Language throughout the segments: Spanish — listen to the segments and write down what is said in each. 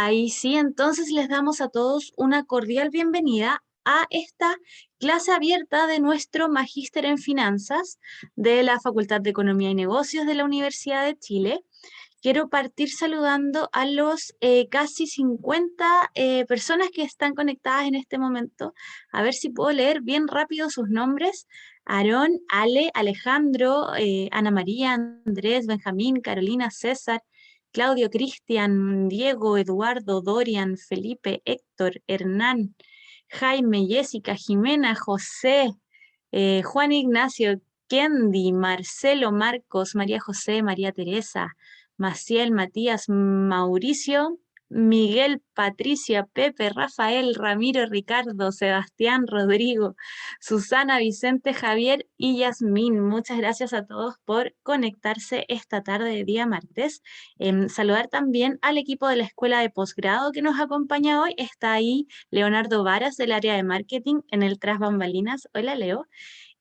Ahí sí, entonces les damos a todos una cordial bienvenida a esta clase abierta de nuestro Magíster en Finanzas de la Facultad de Economía y Negocios de la Universidad de Chile. Quiero partir saludando a los casi 50 personas que están conectadas en este momento. A ver si puedo leer bien rápido sus nombres. Aarón, Ale, Alejandro, Ana María, Andrés, Benjamín, Carolina, César, Claudio, Cristian, Diego, Eduardo, Dorian, Felipe, Héctor, Hernán, Jaime, Jessica, Jimena, José, Juan Ignacio, Kendi, Marcelo, Marcos, María José, María Teresa, Maciel, Matías, Mauricio, Miguel, Patricia, Pepe, Rafael, Ramiro, Ricardo, Sebastián, Rodrigo, Susana, Vicente, Javier y Yasmín. Muchas gracias a todos por conectarse esta tarde de día martes. Saludar también al equipo de la Escuela de Posgrado que nos acompaña hoy. Está ahí Leonardo Varas del área de marketing en el Tras Bambalinas. Hola, Leo.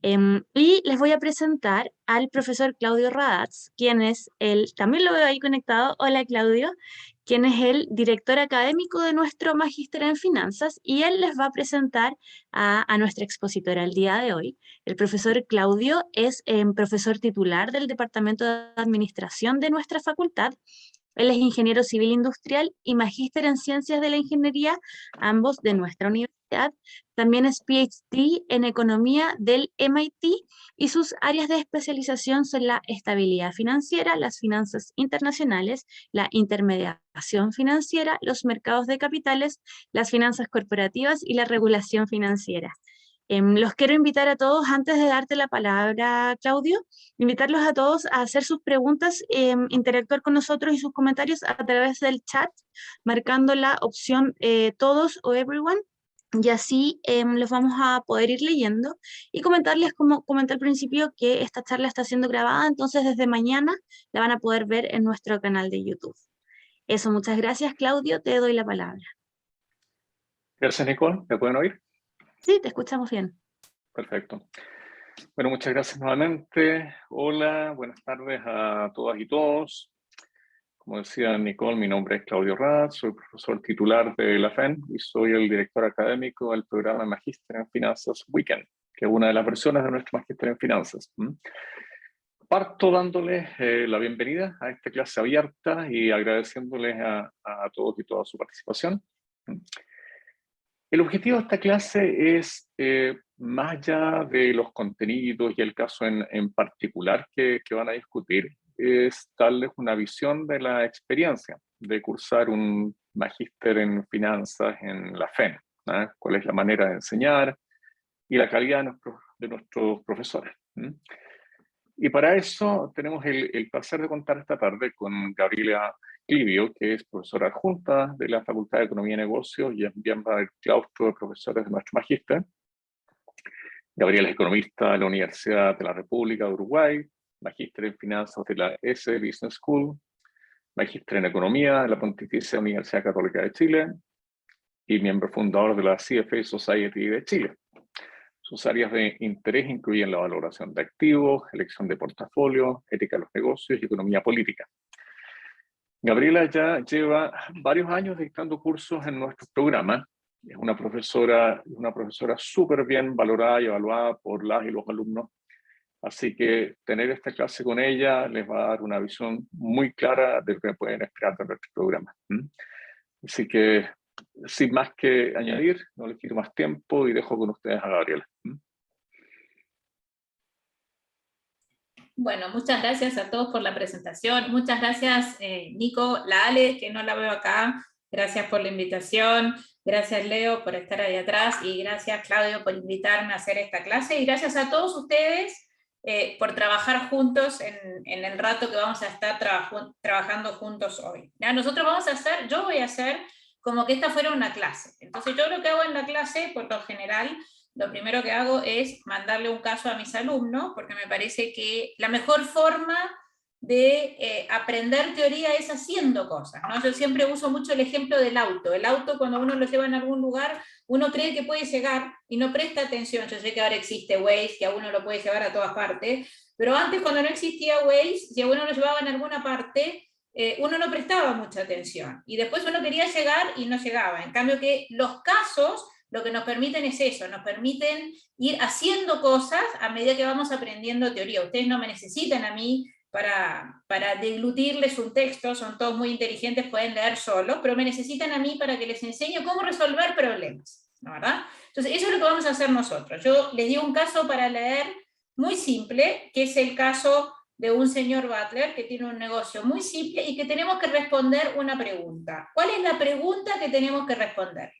Y les voy a presentar al profesor Claudio Radatz, quien es también lo veo ahí conectado, hola Claudio, quien es el director académico de nuestro Magíster en Finanzas, y él les va a presentar a nuestra expositora el día de hoy. El profesor Claudio es profesor titular del Departamento de Administración de nuestra facultad. Él es ingeniero civil industrial y magíster en ciencias de la ingeniería, ambos de nuestra universidad. También es PhD en economía del MIT y sus áreas de especialización son la estabilidad financiera, las finanzas internacionales, la intermediación financiera, los mercados de capitales, las finanzas corporativas y la regulación financiera. Los quiero invitar a todos, antes de darte la palabra, Claudio, invitarlos a todos a hacer sus preguntas, interactuar con nosotros y sus comentarios a través del chat, marcando la opción todos o everyone, y así los vamos a poder ir leyendo y comentarles, como comenté al principio, que esta charla está siendo grabada, entonces desde mañana la van a poder ver en nuestro canal de YouTube. Eso, muchas gracias, Claudio, te doy la palabra. Gracias, Nicole. ¿Me pueden oír? Sí, te escuchamos bien. Perfecto. Bueno, muchas gracias nuevamente. Hola, buenas tardes a todas y todos. Como decía Nicole, mi nombre es Claudio Radatz, soy profesor titular de la FEN y soy el director académico del programa Magíster en Finanzas Weekend, que es una de las versiones de nuestro Magíster en Finanzas. Parto dándoles la bienvenida a esta clase abierta y agradeciéndoles a todos y todas su participación. El objetivo de esta clase es, más allá de los contenidos y el caso en particular que van a discutir, es darles una visión de la experiencia de cursar un magíster en finanzas en la FEN, ¿no? Cuál es la manera de enseñar y la calidad de nuestros profesores. Y para eso tenemos el placer de contar esta tarde con Gabriela Clivio, que es profesora adjunta de la Facultad de Economía y Negocios y es miembro del claustro de profesores de nuestro magíster. Gabriela es economista de la Universidad de la República de Uruguay, magíster en finanzas de la S Business School, magíster en economía de la Pontificia Universidad Católica de Chile y miembro fundador de la CFA Society de Chile. Sus áreas de interés incluyen la valoración de activos, elección de portafolio, ética de los negocios y economía política. Gabriela ya lleva varios años dictando cursos en nuestro programa. Es una profesora súper bien valorada y evaluada por las y los alumnos. Así que tener esta clase con ella les va a dar una visión muy clara de lo que pueden esperar de nuestro programa. Así que, sin más que añadir, no les quito más tiempo y dejo con ustedes a Gabriela. Bueno, muchas gracias a todos por la presentación. Muchas gracias, Nico, la Ale, que no la veo acá. Gracias por la invitación. Gracias, Leo, por estar ahí atrás. Y gracias, Claudio, por invitarme a hacer esta clase. Y gracias a todos ustedes por trabajar juntos en el rato que vamos a estar trabajando juntos hoy. ¿Ya? Yo voy a hacer como que esta fuera una clase. Entonces, yo lo que hago en la clase, por lo general, lo primero que hago es mandarle un caso a mis alumnos, porque me parece que la mejor forma de aprender teoría es haciendo cosas, ¿no? Yo siempre uso mucho el ejemplo del auto. El auto, cuando uno lo lleva en algún lugar, uno cree que puede llegar y no presta atención. Yo sé que ahora existe Waze, que a uno lo puede llevar a todas partes, pero antes, cuando no existía Waze, si a uno lo llevaba en alguna parte, uno no prestaba mucha atención, y después uno quería llegar y no llegaba. En cambio que los casos lo que nos permiten es eso, nos permiten ir haciendo cosas a medida que vamos aprendiendo teoría. Ustedes no me necesitan a mí para deglutirles un texto, son todos muy inteligentes, pueden leer solos, pero me necesitan a mí para que les enseñe cómo resolver problemas, ¿no, verdad? Entonces eso es lo que vamos a hacer nosotros. Yo les digo un caso para leer muy simple, que es el caso de un señor Butler que tiene un negocio muy simple y que tenemos que responder una pregunta. ¿Cuál es la pregunta que tenemos que responder?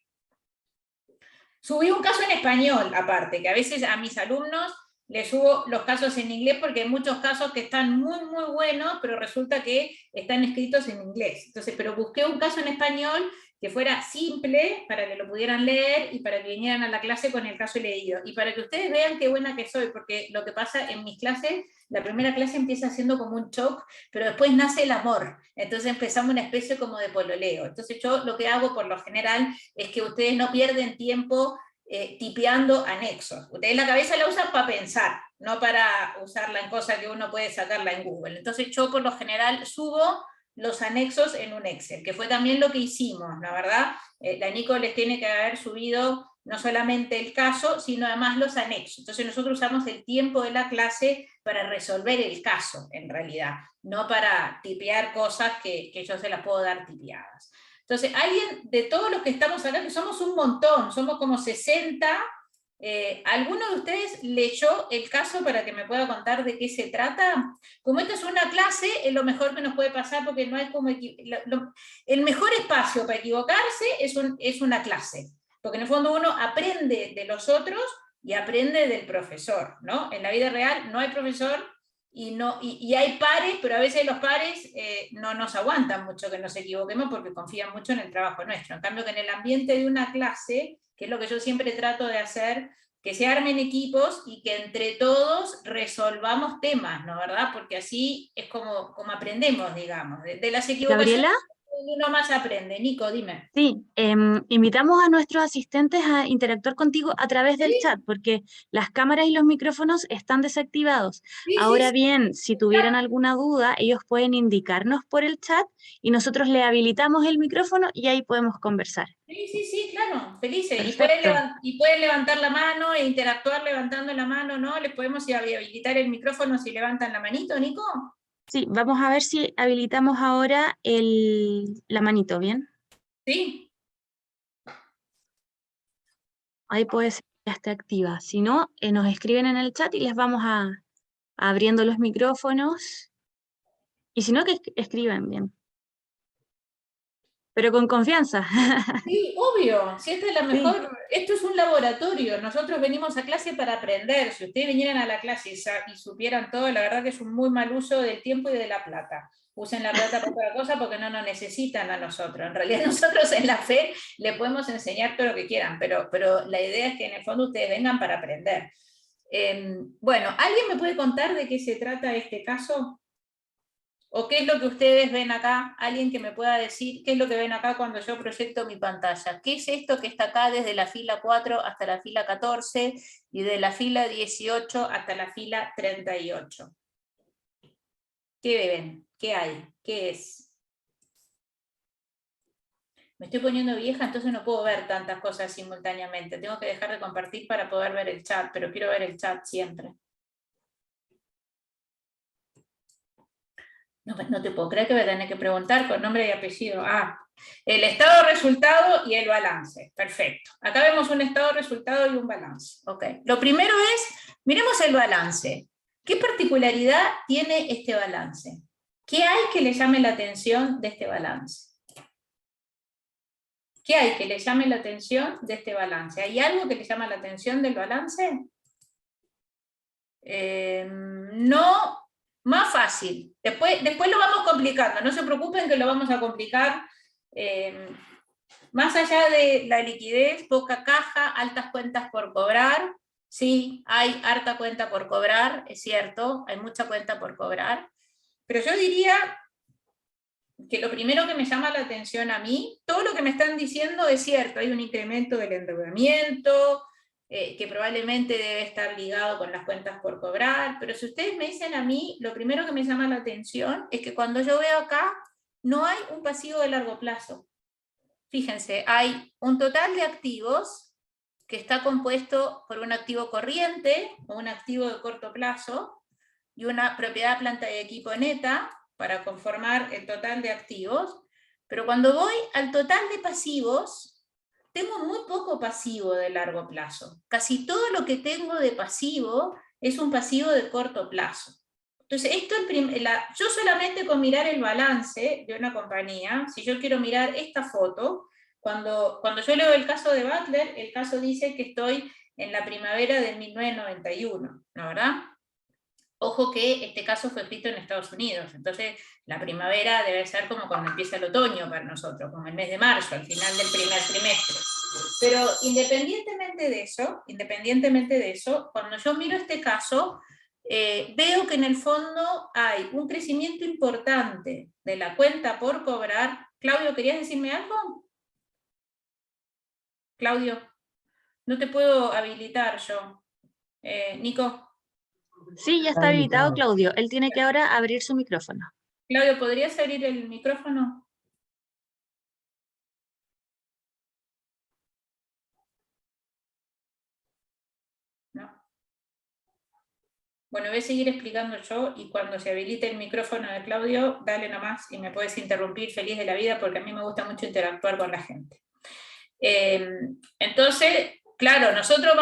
Subí un caso en español, aparte, que a veces a mis alumnos les subo los casos en inglés porque hay muchos casos que están muy, muy buenos, pero resulta que están escritos en inglés. Entonces, pero busqué un caso en español que fuera simple para que lo pudieran leer y para que vinieran a la clase con el caso leído. Y para que ustedes vean qué buena que soy, porque lo que pasa en mis clases, la primera clase empieza siendo como un shock, pero después nace el amor. Entonces empezamos una especie como de pololeo. Entonces yo lo que hago por lo general es que ustedes no pierden tiempo tipeando anexos. Ustedes la cabeza la usan para pensar, no para usarla en cosas que uno puede sacarla en Google. Entonces yo por lo general subo los anexos en un Excel, que fue también lo que hicimos, la verdad. La Nico les tiene que haber subido no solamente el caso, sino además los anexos. Entonces nosotros usamos el tiempo de la clase para resolver el caso, en realidad, no para tipear cosas que yo se las puedo dar tipeadas. Entonces, alguien de todos los que estamos acá, que somos un montón, somos como 60, ¿alguno de ustedes leyó el caso para que me pueda contar de qué se trata? Como esta es una clase, es lo mejor que nos puede pasar porque no hay como... el mejor espacio para equivocarse es una clase, porque en el fondo uno aprende de los otros y aprende del profesor, ¿no? En la vida real no hay profesor y hay pares, pero a veces los pares no nos aguantan mucho que nos equivoquemos porque confían mucho en el trabajo nuestro. En cambio que en el ambiente de una clase, que es lo que yo siempre trato de hacer, que se armen equipos y que entre todos resolvamos temas, ¿no? ¿Verdad? Porque así es como aprendemos, digamos. De las equivocaciones Gabriela. uno más aprende. Nico, dime. Sí, invitamos a nuestros asistentes a interactuar contigo a través del Sí, chat, porque las cámaras y los micrófonos están desactivados. sí, sí, Ahora sí. bien, si tuvieran alguna duda, ellos pueden indicarnos por el chat y nosotros le habilitamos el micrófono y ahí podemos conversar. Sí, sí, sí, claro, felices. Perfecto. Y pueden levantar la mano e interactuar levantando la mano, ¿no? Les podemos habilitar el micrófono si levantan la manito, Nico. Sí, vamos a ver si habilitamos ahora la manito, ¿bien? Sí. Ahí puede ser que ya esté activa. Si no, nos escriben en el chat y les vamos abriendo los micrófonos. Y si no, que escriban bien. Pero con confianza. Sí, obvio, si esta es la Sí. mejor, esto es un laboratorio, nosotros venimos a clase para aprender, si ustedes vinieran a la clase y supieran todo, la verdad que es un muy mal uso del tiempo y de la plata. Usen la plata para otra cosa porque no nos necesitan a nosotros. En realidad nosotros en la fe le podemos enseñar todo lo que quieran, pero la idea es que en el fondo ustedes vengan para aprender. Bueno, ¿alguien me puede contar de qué se trata este caso? ¿O qué es lo que ustedes ven acá? Alguien que me pueda decir qué es lo que ven acá cuando yo proyecto mi pantalla. ¿Qué es esto que está acá desde la fila 4 hasta la fila 14 y de la fila 18 hasta la fila 38? ¿Qué ven? ¿Qué hay? ¿Qué es? Me estoy poniendo vieja, entonces no puedo ver tantas cosas simultáneamente. Tengo que dejar de compartir para poder ver el chat, pero quiero ver el chat siempre. No te puedo creer que voy a tener que preguntar con nombre y apellido. Ah, el estado de resultado y el balance. Perfecto. Acá vemos un estado de resultado y un balance. Ok. Lo primero es, miremos el balance. ¿Qué particularidad tiene este balance? ¿Qué hay que le llame la atención de este balance? ¿Qué hay que le llame la atención de este balance? ¿Hay algo que le llama la atención del balance? No. Más fácil. Después lo vamos complicando. No se preocupen que lo vamos a complicar. Más allá de la liquidez, poca caja, altas cuentas por cobrar. Sí, hay harta cuenta por cobrar, es cierto, hay mucha cuenta por cobrar. Pero yo diría que lo primero que me llama la atención a mí, todo lo que me están diciendo es cierto. Hay un incremento del endeudamiento, que probablemente debe estar ligado con las cuentas por cobrar, pero si ustedes me dicen a mí, lo primero que me llama la atención es que cuando yo veo acá no hay un pasivo de largo plazo. Fíjense, hay un total de activos que está compuesto por un activo corriente o un activo de corto plazo y una propiedad, planta y equipo neta para conformar el total de activos, pero cuando voy al total de pasivos, tengo muy poco pasivo de largo plazo. Casi todo lo que tengo de pasivo es un pasivo de corto plazo. Entonces, yo solamente con mirar el balance de una compañía, si yo quiero mirar esta foto, cuando yo leo el caso de Butler, el caso dice que estoy en la primavera de 1991, ¿no, verdad? Ojo que este caso fue escrito en Estados Unidos, entonces la primavera debe ser como cuando empieza el otoño para nosotros, como el mes de marzo, al final del primer trimestre. Pero independientemente de eso, cuando yo miro este caso, veo que en el fondo hay un crecimiento importante de la cuenta por cobrar. Claudio, ¿querías decirme algo? Claudio, no te puedo habilitar yo. Nico. Sí, ya está habilitado Claudio. Él tiene que ahora abrir su micrófono. Claudio, ¿podrías abrir el micrófono? No. Bueno, voy a seguir explicando yo y cuando se habilite el micrófono de Claudio, dale nomás y me puedes interrumpir feliz de la vida porque a mí me gusta mucho interactuar con la gente. Entonces, claro, nosotros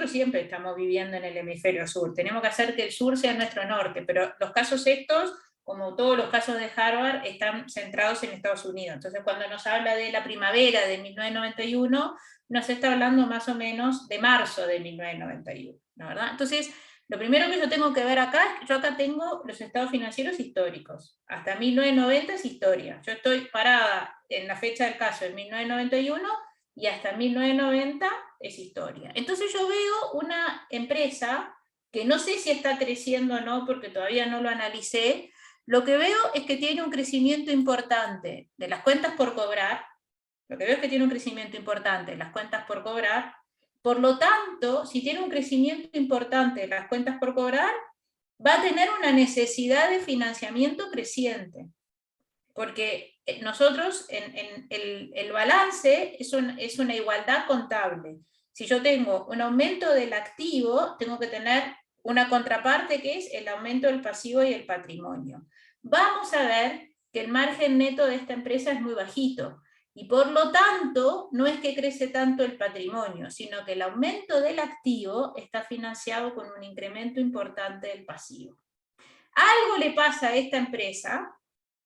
siempre estamos viviendo en el hemisferio sur. Tenemos que hacer que el sur sea nuestro norte, pero los casos estos, como todos los casos de Harvard, están centrados en Estados Unidos. Entonces, cuando nos habla de la primavera de 1991, nos está hablando más o menos de marzo de 1991, ¿no, verdad? Entonces, lo primero que yo tengo que ver acá es que yo acá tengo los estados financieros históricos. Hasta 1990 es historia. Yo estoy parada en la fecha del caso en 1991 y hasta 1990 es historia. Entonces yo veo una empresa que no sé si está creciendo o no, porque todavía no lo analicé. Lo que veo es que tiene un crecimiento importante de las cuentas por cobrar. Lo que veo es que tiene un crecimiento importante de las cuentas por cobrar. Por lo tanto, si tiene un crecimiento importante de las cuentas por cobrar, va a tener una necesidad de financiamiento creciente. Porque nosotros, el balance es una igualdad contable. Si yo tengo un aumento del activo, tengo que tener una contraparte que es el aumento del pasivo y el patrimonio. Vamos a ver que el margen neto de esta empresa es muy bajito. Y por lo tanto, no es que crece tanto el patrimonio, sino que el aumento del activo está financiado con un incremento importante del pasivo. Algo le pasa a esta empresa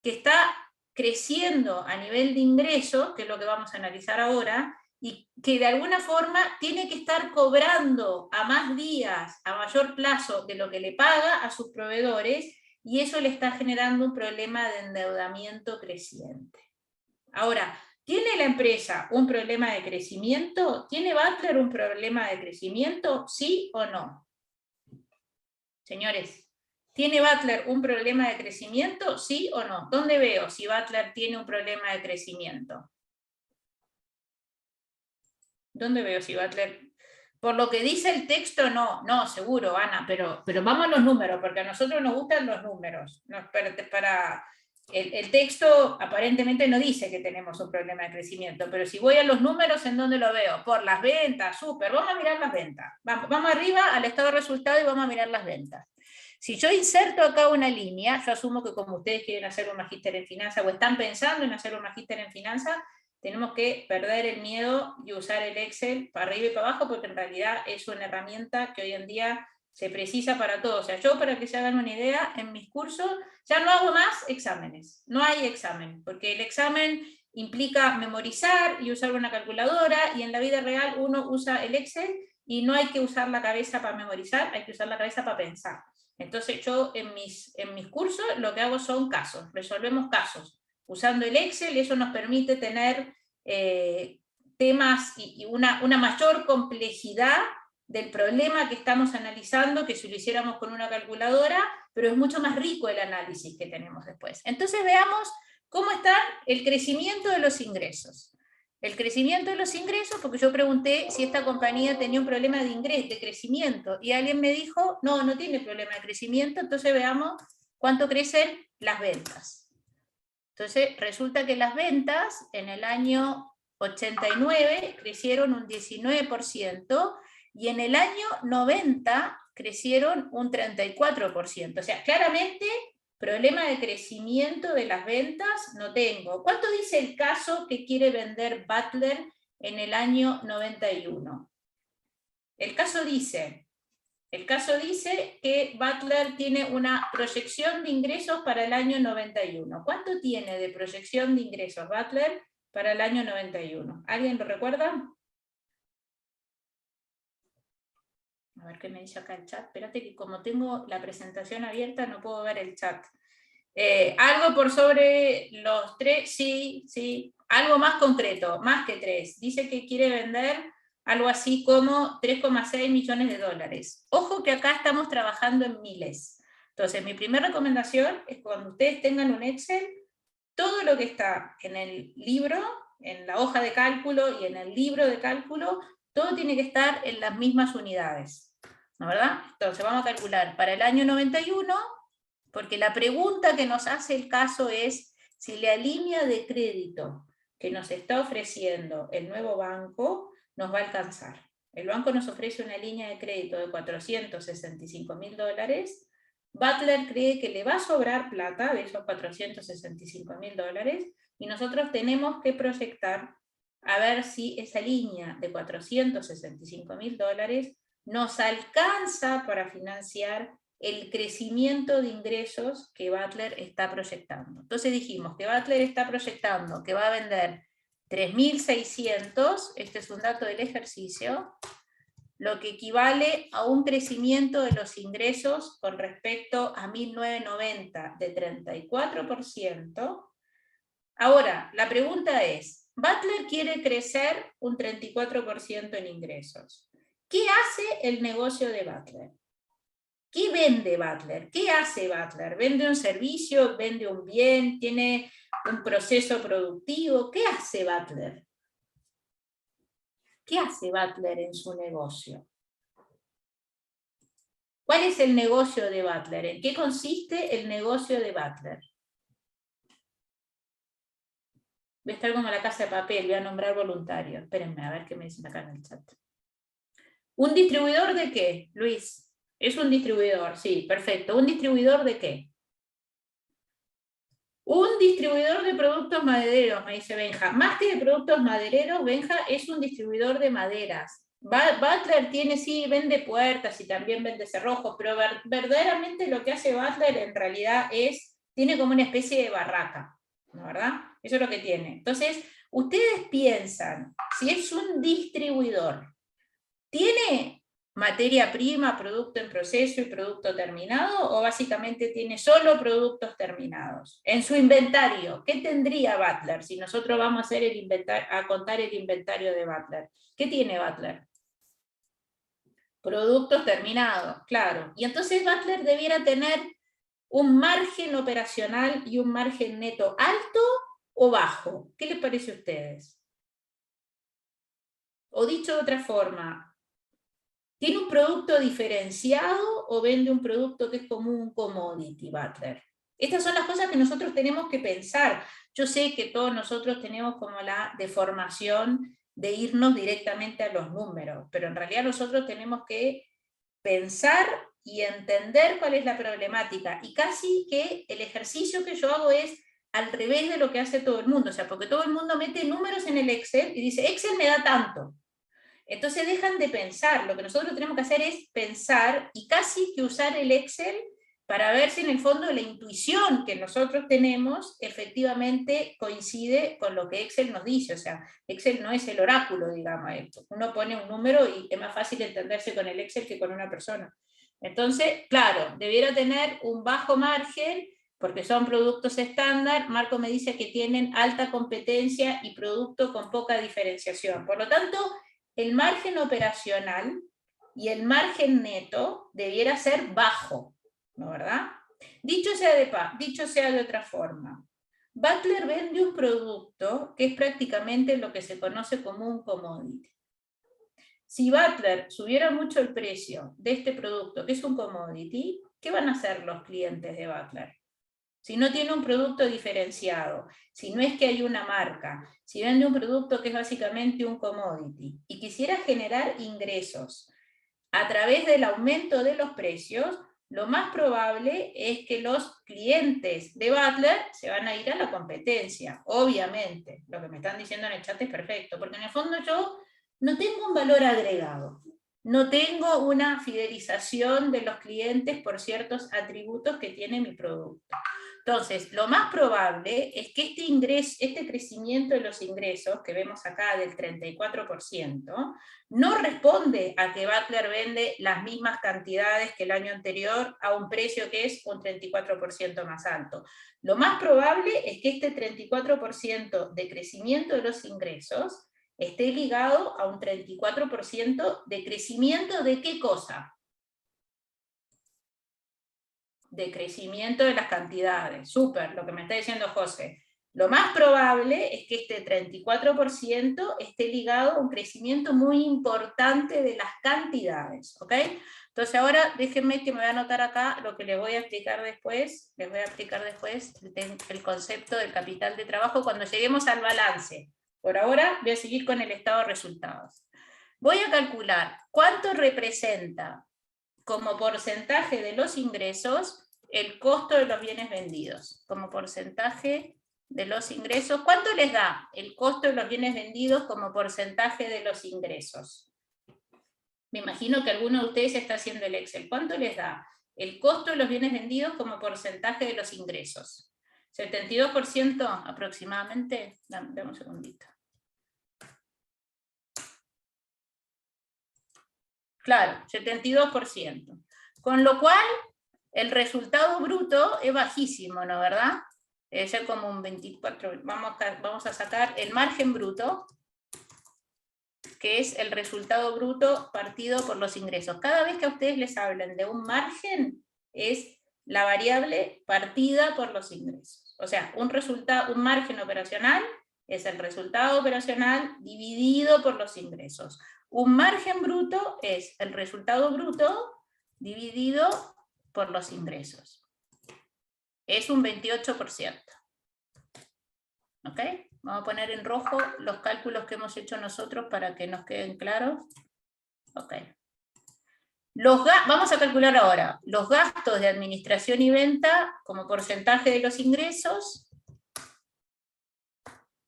que está creciendo a nivel de ingresos, que es lo que vamos a analizar ahora, y que de alguna forma tiene que estar cobrando a más días, a mayor plazo de lo que le paga a sus proveedores, y eso le está generando un problema de endeudamiento creciente. Ahora, ¿tiene la empresa un problema de crecimiento? ¿Tiene Butler un problema de crecimiento? ¿Sí o no? Señores, ¿tiene Butler un problema de crecimiento? ¿Sí o no? ¿Dónde veo si Butler tiene un problema de crecimiento? ¿Dónde veo si Butler? Por lo que dice el texto, no, seguro, Ana, pero vamos a los números, porque a nosotros nos gustan los números. El texto aparentemente no dice que tenemos un problema de crecimiento, pero si voy a los números, ¿en dónde lo veo? Por las ventas, súper, vamos a mirar las ventas. Vamos arriba al estado de resultado y vamos a mirar las ventas. Si yo inserto acá una línea, yo asumo que como ustedes quieren hacer un magíster en finanzas o están pensando en hacer un magíster en finanzas, tenemos que perder el miedo y usar el Excel para arriba y para abajo, porque en realidad es una herramienta que hoy en día se precisa para todo. O sea, yo, para que se hagan una idea, en mis cursos ya no hago más exámenes. No hay examen, porque el examen implica memorizar y usar una calculadora, y en la vida real uno usa el Excel y no hay que usar la cabeza para memorizar, hay que usar la cabeza para pensar. Entonces yo en mis cursos lo que hago son casos, resolvemos casos. Usando el Excel, eso nos permite tener temas y una mayor complejidad del problema que estamos analizando que si lo hiciéramos con una calculadora, pero es mucho más rico el análisis que tenemos después. Entonces veamos cómo está el crecimiento de los ingresos. El crecimiento de los ingresos, porque yo pregunté si esta compañía tenía un problema de crecimiento, y alguien me dijo, no tiene problema de crecimiento. Entonces veamos cuánto crecen las ventas. Entonces, resulta que las ventas en el año 89 crecieron un 19% y en el año 90 crecieron un 34%. O sea, claramente, problema de crecimiento de las ventas no tengo. ¿Cuánto dice el caso que quiere vender Butler en el año 91? El caso dice que Butler tiene una proyección de ingresos para el año 91. ¿Cuánto tiene de proyección de ingresos Butler para el año 91? ¿Alguien lo recuerda? A ver qué me dice acá el chat. Espérate que como tengo la presentación abierta no puedo ver el chat. Algo por sobre los 3, sí. Algo más concreto, más que 3. Dice que quiere vender algo así como 3,6 millones de dólares. Ojo que acá estamos trabajando en miles. Entonces, mi primera recomendación es que cuando ustedes tengan un Excel, todo lo que está en el libro, en la hoja de cálculo y en el libro de cálculo, todo tiene que estar en las mismas unidades, ¿no, verdad? Entonces, vamos a calcular para el año 91, porque la pregunta que nos hace el caso es si la línea de crédito que nos está ofreciendo el nuevo banco nos va a alcanzar. El banco nos ofrece una línea de crédito de $465.000. Butler cree que le va a sobrar plata de esos $465.000 y nosotros tenemos que proyectar a ver si esa línea de $465.000 nos alcanza para financiar el crecimiento de ingresos que Butler está proyectando. Entonces dijimos que Butler está proyectando que va a vender 3.600, este es un dato del ejercicio, lo que equivale a un crecimiento de los ingresos con respecto a 1990 de 34%. Ahora, la pregunta es, Butler quiere crecer un 34% en ingresos. ¿Qué hace el negocio de Butler? ¿Qué vende Butler? ¿Qué hace Butler? ¿Vende un servicio? ¿Vende un bien? ¿Tiene un proceso productivo? ¿Qué hace Butler? ¿Qué hace Butler en su negocio? ¿Cuál es el negocio de Butler? ¿En qué consiste el negocio de Butler? Voy a estar como la casa de papel, voy a nombrar voluntarios. Espérenme a ver qué me dicen acá en el chat. ¿Un distribuidor de qué, Luis? Es un distribuidor, sí, perfecto. ¿Un distribuidor de qué? Un distribuidor de productos madereros, me dice Benja. Más que de productos madereros, Benja es un distribuidor de maderas. Butler tiene, sí, vende puertas y también vende cerrojos, pero verdaderamente lo que hace Butler en realidad tiene como una especie de barraca, ¿no, verdad? Eso es lo que tiene. Entonces, ustedes piensan, si es un distribuidor, ¿tiene materia prima, producto en proceso y producto terminado, o básicamente tiene solo productos terminados? En su inventario, ¿qué tendría Butler si nosotros vamos a hacer a contar el inventario de Butler? ¿Qué tiene Butler? Productos terminados, claro. Y entonces Butler debiera tener un margen operacional y un margen neto alto o bajo. ¿Qué les parece a ustedes? O dicho de otra forma, ¿tiene un producto diferenciado o vende un producto que es como un commodity, Butler? Estas son las cosas que nosotros tenemos que pensar. Yo sé que todos nosotros tenemos como la deformación de irnos directamente a los números, pero en realidad nosotros tenemos que pensar y entender cuál es la problemática. Y casi que el ejercicio que yo hago es al revés de lo que hace todo el mundo. O sea, porque todo el mundo mete números en el Excel y dice, Excel me da tanto. Entonces dejan de pensar. Lo que nosotros tenemos que hacer es pensar y casi que usar el Excel para ver si en el fondo la intuición que nosotros tenemos efectivamente coincide con lo que Excel nos dice. O sea, Excel no es el oráculo, digamos. Uno pone un número y es más fácil entenderse con el Excel que con una persona. Entonces, claro, debiera tener un bajo margen porque son productos estándar. Marco me dice que tienen alta competencia y producto con poca diferenciación. Por lo tanto, el margen operacional y el margen neto debiera ser bajo, ¿no, verdad? Dicho sea de otra forma, Butler vende un producto que es prácticamente lo que se conoce como un commodity. Si Butler subiera mucho el precio de este producto, que es un commodity, ¿qué van a hacer los clientes de Butler? si no tiene un producto diferenciado, si no es que hay una marca, si vende un producto que es básicamente un commodity, y quisiera generar ingresos a través del aumento de los precios, lo más probable es que los clientes de Butler se van a ir a la competencia, obviamente. Lo que me están diciendo en el chat es perfecto, porque en el fondo yo no tengo un valor agregado, no tengo una fidelización de los clientes por ciertos atributos que tiene mi producto. Entonces, lo más probable es que este crecimiento de los ingresos que vemos acá del 34%, no responde a que Butler vende las mismas cantidades que el año anterior a un precio que es un 34% más alto. Lo más probable es que este 34% de crecimiento de los ingresos esté ligado a un 34% de crecimiento de ¿qué cosa? De crecimiento de las cantidades. Súper, lo que me está diciendo José. Lo más probable es que este 34% esté ligado a un crecimiento muy importante de las cantidades, ¿ok? Entonces ahora déjenme que me voy a anotar acá lo que les voy a explicar después. Les voy a explicar después el concepto del capital de trabajo cuando lleguemos al balance. Por ahora voy a seguir con el estado de resultados. Voy a calcular cuánto representa como porcentaje de los ingresos el costo de los bienes vendidos. Como porcentaje de los ingresos, ¿cuánto les da el costo de los bienes vendidos como porcentaje de los ingresos? Me imagino que alguno de ustedes está haciendo el Excel. ¿Cuánto les da el costo de los bienes vendidos como porcentaje de los ingresos? ¿72% aproximadamente? Dame un segundito. Claro, 72%. Con lo cual, el resultado bruto es bajísimo, ¿no verdad? Debe ser como un 24%. Vamos a sacar el margen bruto, que es el resultado bruto partido por los ingresos. Cada vez que a ustedes les hablan de un margen, es la variable partida por los ingresos. O sea, un margen operacional es el resultado operacional dividido por los ingresos. Un margen bruto es el resultado bruto dividido por los ingresos. Es un 28%. ¿Ok? Vamos a poner en rojo los cálculos que hemos hecho nosotros para que nos queden claros. Ok. Vamos a calcular ahora los gastos de administración y venta como porcentaje de los ingresos.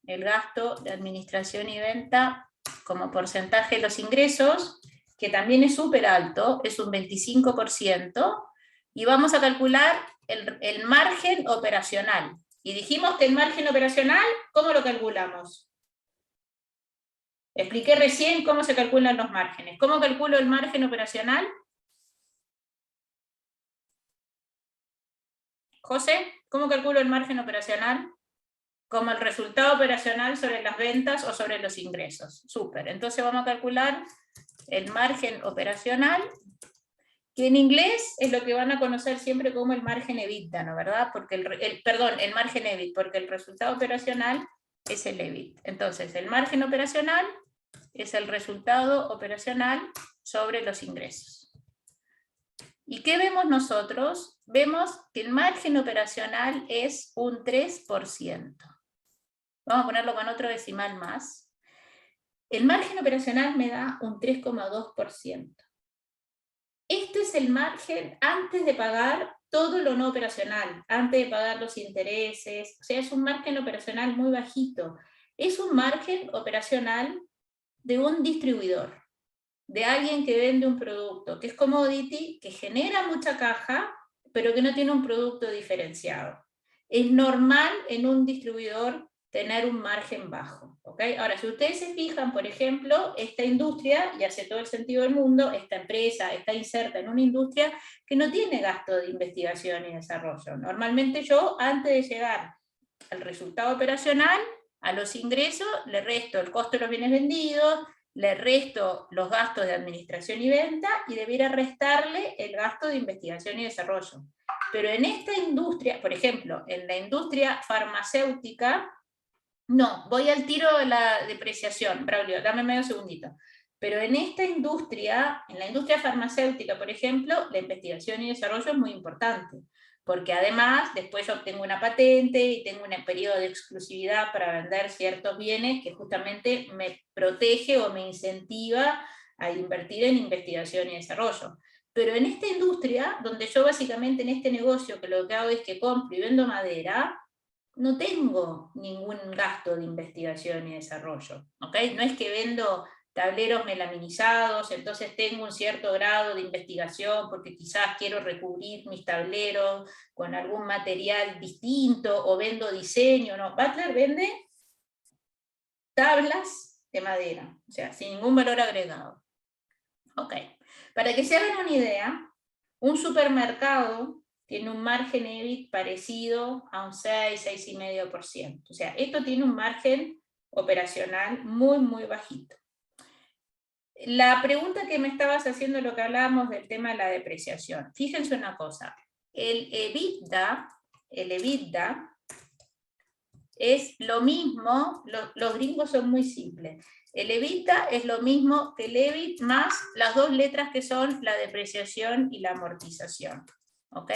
El gasto de administración y venta como porcentaje de los ingresos, que también es súper alto, es un 25%, y vamos a calcular el margen operacional. Y dijimos que el margen operacional, ¿cómo lo calculamos? Expliqué recién cómo se calculan los márgenes. ¿Cómo calculo el margen operacional? José, ¿cómo calculo el margen operacional? Como el resultado operacional sobre las ventas o sobre los ingresos. Súper. Entonces vamos a calcular el margen operacional, que en inglés es lo que van a conocer siempre como el margen EBITDA, ¿no verdad? Porque el margen EBIT, porque el resultado operacional es el EBIT. Entonces, el margen operacional es el resultado operacional sobre los ingresos. ¿Y qué vemos nosotros? Vemos que el margen operacional es un 3%. Vamos a ponerlo con otro decimal más. El margen operacional me da un 3,2%. Este es el margen antes de pagar todo lo no operacional, antes de pagar los intereses. O sea, es un margen operacional muy bajito. Es un margen operacional de un distribuidor, de alguien que vende un producto, que es commodity, que genera mucha caja, pero que no tiene un producto diferenciado. Es normal en un distribuidor tener un margen bajo. ¿Okay? Ahora, si ustedes se fijan, por ejemplo, esta industria, y hace todo el sentido del mundo, esta empresa está inserta en una industria que no tiene gasto de investigación y desarrollo. Normalmente yo, antes de llegar al resultado operacional, a los ingresos, le resto el costo de los bienes vendidos, le resto los gastos de administración y venta, y debiera restarle el gasto de investigación y desarrollo. Pero en esta industria, por ejemplo, en la industria farmacéutica, no, voy al tiro de la depreciación, Braulio, dame medio segundito. Pero en esta industria, en la industria farmacéutica, por ejemplo, la investigación y desarrollo es muy importante. porque además después yo obtengo una patente y tengo un periodo de exclusividad para vender ciertos bienes que justamente me protege o me incentiva a invertir en investigación y desarrollo. Pero en esta industria, donde yo básicamente en este negocio que lo que hago es que compro y vendo madera, no tengo ningún gasto de investigación y desarrollo, ¿ok? No es que vendo tableros melaminizados, entonces tengo un cierto grado de investigación porque quizás quiero recubrir mis tableros con algún material distinto o vendo diseño, no. Butler vende tablas de madera, o sea, sin ningún valor agregado. Ok, para que se hagan una idea, un supermercado tiene un margen EBIT parecido a un 6, 6,5%. O sea, esto tiene un margen operacional muy, muy bajito. La pregunta que me estabas haciendo, lo que hablábamos del tema de la depreciación. Fíjense una cosa, el EBITDA es lo mismo, los gringos son muy simples. El EBITDA es lo mismo que el EBIT más las dos letras que son la depreciación y la amortización. ¿Ok?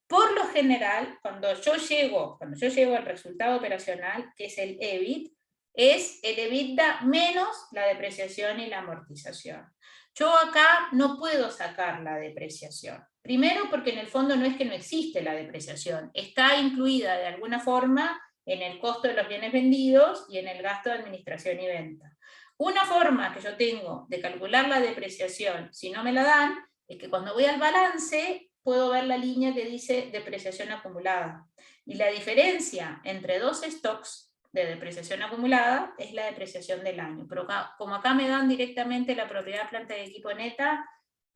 Por lo general, cuando yo llego al resultado operacional, que es el EBIT, es el EBITDA menos la depreciación y la amortización. Yo acá no puedo sacar la depreciación. Primero porque en el fondo no es que no existe la depreciación, está incluida de alguna forma en el costo de los bienes vendidos y en el gasto de administración y venta. Una forma que yo tengo de calcular la depreciación, si no me la dan, es que cuando voy al balance puedo ver la línea que dice depreciación acumulada. Y la diferencia entre dos stocks de depreciación acumulada es la depreciación del año. Pero como acá me dan directamente la propiedad planta y equipo neta,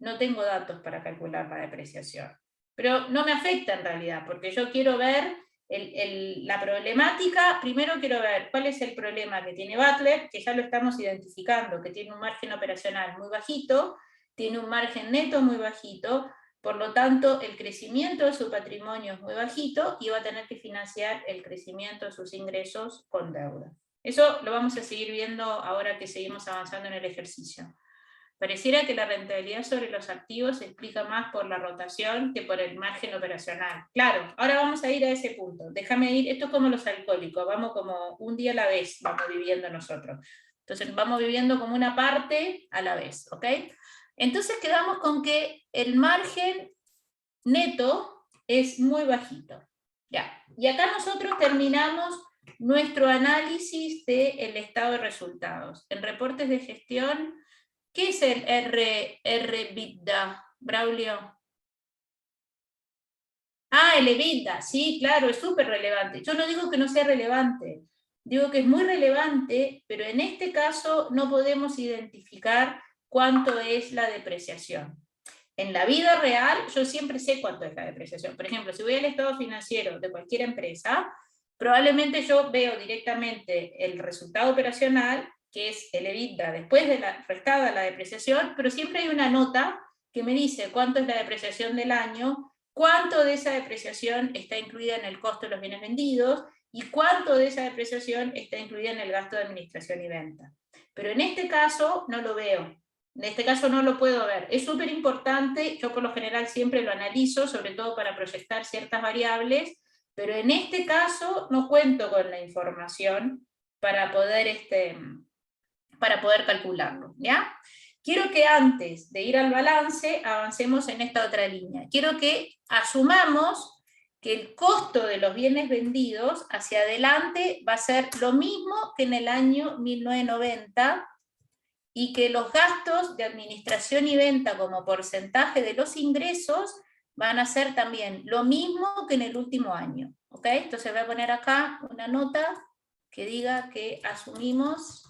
no tengo datos para calcular la depreciación. Pero no me afecta en realidad, porque yo quiero ver la problemática. Primero quiero ver cuál es el problema que tiene Butler, que ya lo estamos identificando, que tiene un margen operacional muy bajito, tiene un margen neto muy bajito, por lo tanto el crecimiento de su patrimonio es muy bajito y va a tener que financiar el crecimiento de sus ingresos con deuda. Eso lo vamos a seguir viendo ahora que seguimos avanzando en el ejercicio. Pareciera que la rentabilidad sobre los activos se explica más por la rotación que por el margen operacional. Claro, ahora vamos a ir a ese punto. Déjame ir, esto es como los alcohólicos, vamos como un día a la vez, vamos viviendo nosotros. Entonces vamos viviendo como una parte a la vez, ¿ok? Entonces quedamos con que el margen neto es muy bajito. Ya. Y acá nosotros terminamos nuestro análisis del estado de resultados. En reportes de gestión, ¿qué es el EBITDA, Braulio? Ah, el EBITDA, sí, claro, es súper relevante. Yo no digo que no sea relevante, digo que es muy relevante, pero en este caso no podemos identificar cuánto es la depreciación. En la vida real, yo siempre sé cuánto es la depreciación. Por ejemplo, si voy al estado financiero de cualquier empresa, probablemente yo veo directamente el resultado operacional, que es el EBITDA después de la restada la depreciación, pero siempre hay una nota que me dice cuánto es la depreciación del año, cuánto de esa depreciación está incluida en el costo de los bienes vendidos y cuánto de esa depreciación está incluida en el gasto de administración y venta. Pero en este caso no lo veo. En este caso no lo puedo ver. Es súper importante, yo por lo general siempre lo analizo, sobre todo para proyectar ciertas variables, pero en este caso no cuento con la información para poder calcularlo, ¿ya? Quiero que antes de ir al balance avancemos en esta otra línea. Quiero que asumamos que el costo de los bienes vendidos hacia adelante va a ser lo mismo que en el año 1990, y que los gastos de administración y venta como porcentaje de los ingresos van a ser también lo mismo que en el último año. ¿Ok? Entonces voy a poner acá una nota que diga que asumimos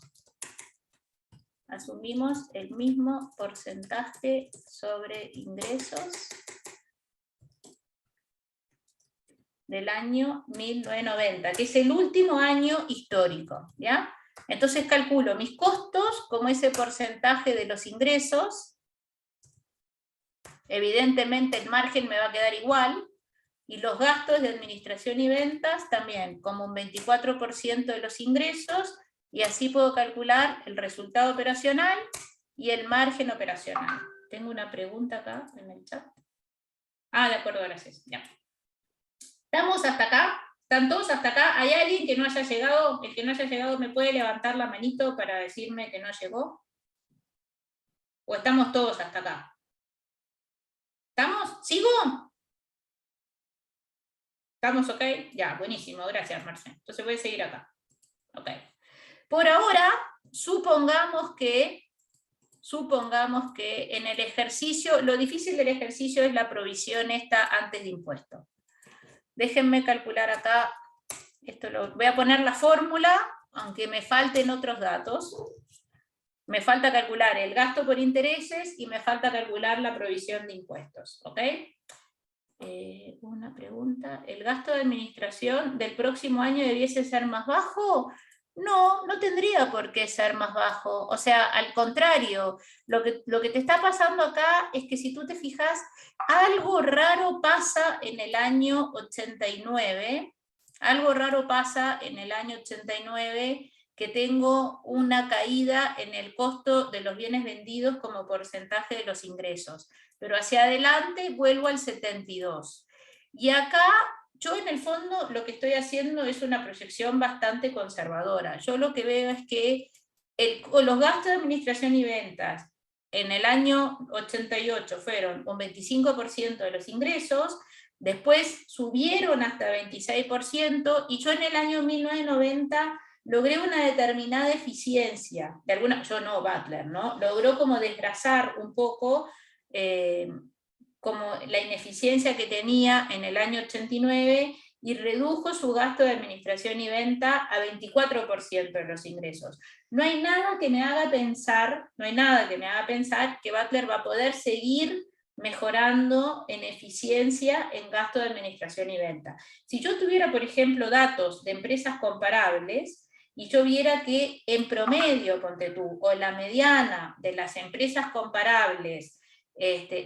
el mismo porcentaje sobre ingresos del año 1990, que es el último año histórico, ¿ya? Entonces calculo mis costos como ese porcentaje de los ingresos. Evidentemente el margen me va a quedar igual, y los gastos de administración y ventas también, como un 24% de los ingresos, y así puedo calcular el resultado operacional y el margen operacional. Tengo una pregunta acá en el chat. Ah, de acuerdo, gracias. Ya. ¿Estamos hasta acá? ¿Están todos hasta acá? ¿Hay alguien que no haya llegado? El que no haya llegado, ¿me puede levantar la manito para decirme que no llegó? ¿O estamos todos hasta acá? ¿Estamos? ¿Sigo? ¿Estamos ok? Ya, buenísimo, gracias, Marcelo. Entonces voy a seguir acá. Ok. Por ahora, supongamos que en el ejercicio, lo difícil del ejercicio es la provisión esta antes de impuestos. Déjenme calcular acá, voy a poner la fórmula, aunque me falten otros datos. Me falta calcular el gasto por intereses y me falta calcular la provisión de impuestos, ¿ok? Una pregunta, ¿el gasto de administración del próximo año debiese ser más bajo? No, no tendría por qué ser más bajo. O sea, al contrario, lo que te está pasando acá es que si tú te fijas, algo raro pasa en el año 89, algo raro pasa en el año 89, que tengo una caída en el costo de los bienes vendidos como porcentaje de los ingresos. Pero hacia adelante vuelvo al 72. Y acá yo en el fondo lo que estoy haciendo es una proyección bastante conservadora. Yo lo que veo es que los gastos de administración y ventas en el año 88 fueron un 25% de los ingresos, después subieron hasta 26%, y yo en el año 1990 logré una determinada eficiencia, yo no, Butler, ¿no? Logró como desgrasar un poco como la ineficiencia que tenía en el año 89 y redujo su gasto de administración y venta a 24% de los ingresos. No hay nada que me haga pensar que Butler va a poder seguir mejorando en eficiencia en gasto de administración y venta. Si yo tuviera, por ejemplo, datos de empresas comparables, y yo viera que en promedio, ponte tú, o la mediana de las empresas comparables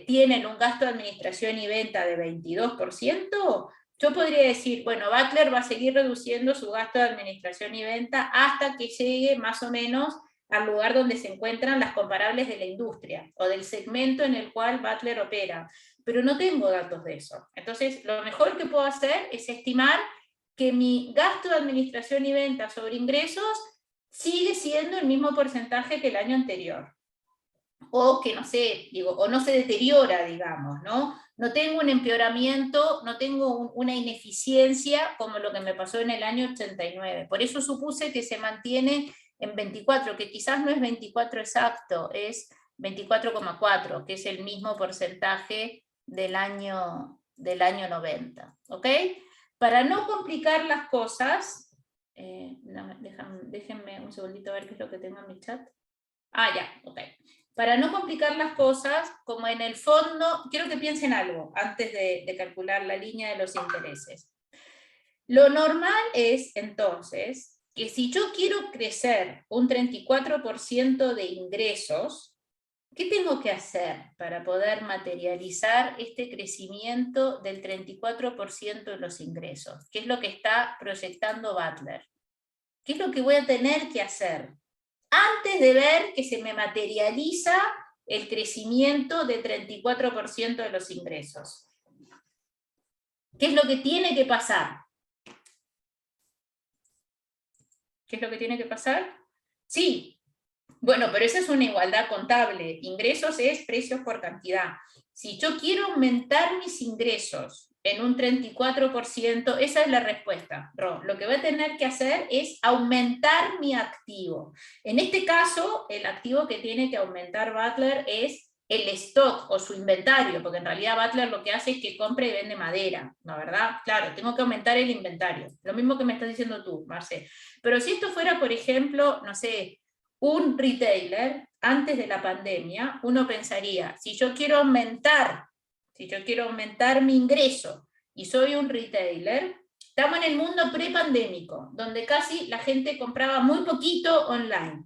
tienen un gasto de administración y venta de 22%, yo podría decir, bueno, Butler va a seguir reduciendo su gasto de administración y venta hasta que llegue más o menos al lugar donde se encuentran las comparables de la industria, o del segmento en el cual Butler opera. Pero no tengo datos de eso. Entonces, lo mejor que puedo hacer es estimar que mi gasto de administración y venta sobre ingresos sigue siendo el mismo porcentaje que el año anterior. O que no sé, o no se deteriora, digamos, ¿no? No tengo un empeoramiento, no tengo una ineficiencia como lo que me pasó en el año 89. Por eso supuse que se mantiene en 24, que quizás no es 24 exacto, es 24,4, que es el mismo porcentaje del año 90, ¿ok? Para no complicar las cosas, déjenme un segundito a ver qué es lo que tengo en mi chat. Ah, ya, ok. Para no complicar las cosas, como en el fondo, quiero que piensen algo antes de calcular la línea de los intereses. Lo normal es, entonces, que si yo quiero crecer un 34% de ingresos, ¿qué tengo que hacer para poder materializar este crecimiento del 34% de los ingresos? ¿Qué es lo que está proyectando Butler? ¿Qué es lo que voy a tener que hacer antes de ver que se me materializa el crecimiento de 34% de los ingresos? ¿Qué es lo que tiene que pasar? ¿Qué es lo que tiene que pasar? Sí, bueno, pero esa es una igualdad contable. Ingresos es precios por cantidad. Si yo quiero aumentar mis ingresos en un 34%, esa es la respuesta, Ro. Lo que voy a tener que hacer es aumentar mi activo. En este caso, el activo que tiene que aumentar Butler es el stock o su inventario, porque en realidad Butler lo que hace es que compra y vende madera, ¿no, verdad? Claro, tengo que aumentar el inventario. Lo mismo que me estás diciendo tú, Marce. Pero si esto fuera, por ejemplo, no sé, un retailer, antes de la pandemia, uno pensaría, si yo quiero aumentar mi ingreso y soy un retailer, estamos en el mundo prepandémico, donde casi la gente compraba muy poquito online.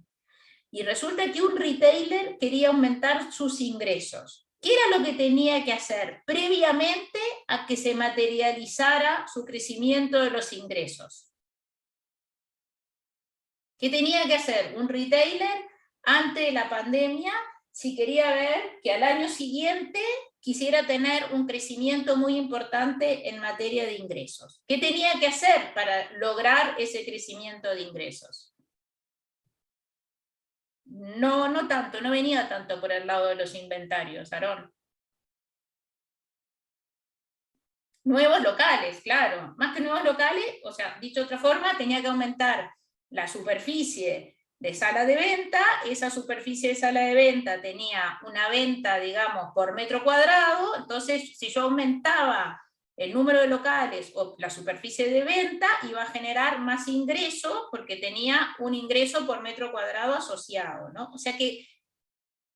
Y resulta que un retailer quería aumentar sus ingresos. ¿Qué era lo que tenía que hacer previamente a que se materializara su crecimiento de los ingresos? ¿Qué tenía que hacer un retailer antes de la pandemia si quería ver que al año siguiente quisiera tener un crecimiento muy importante en materia de ingresos. ¿Qué tenía que hacer para lograr ese crecimiento de ingresos? No tanto, no venía tanto por el lado de los inventarios, Aarón. Nuevos locales, claro. Más que nuevos locales, o sea, dicho de otra forma, tenía que aumentar la superficie de sala de venta. Esa superficie de sala de venta tenía una venta, digamos, por metro cuadrado. Entonces, si yo aumentaba el número de locales o la superficie de venta, iba a generar más ingresos porque tenía un ingreso por metro cuadrado asociado, ¿no? O sea que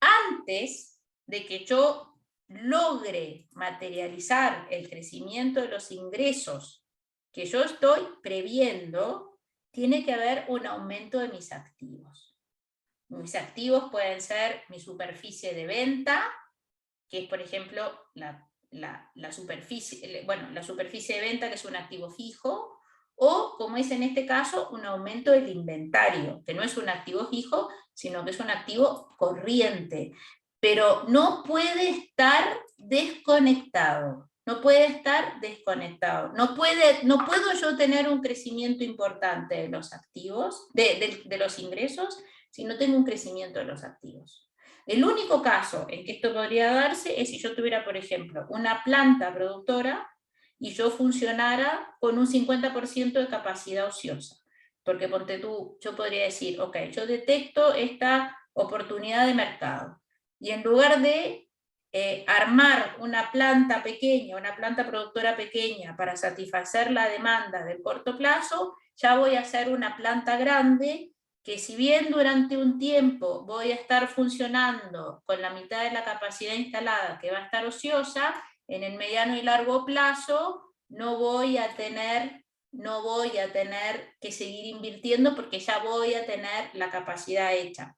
antes de que yo logre materializar el crecimiento de los ingresos que yo estoy previendo, tiene que haber un aumento de mis activos. Mis activos pueden ser mi superficie de venta, que es, por ejemplo, la superficie, bueno, la superficie de venta, que es un activo fijo, o, como es en este caso, un aumento del inventario, que no es un activo fijo, sino que es un activo corriente. Pero no puede estar desconectado. No puede estar desconectado. No puedo yo tener un crecimiento importante de los activos, de los ingresos, si no tengo un crecimiento de los activos. El único caso en que esto podría darse es si yo tuviera, por ejemplo, una planta productora y yo funcionara con un 50% de capacidad ociosa. Porque ponte tú, yo podría decir, ok, yo detecto esta oportunidad de mercado. Y en lugar de armar una planta pequeña, una planta productora pequeña para satisfacer la demanda del corto plazo, ya voy a hacer una planta grande que, si bien durante un tiempo voy a estar funcionando con la mitad de la capacidad instalada, que va a estar ociosa, en el mediano y largo plazo no voy a tener que seguir invirtiendo porque ya voy a tener la capacidad hecha.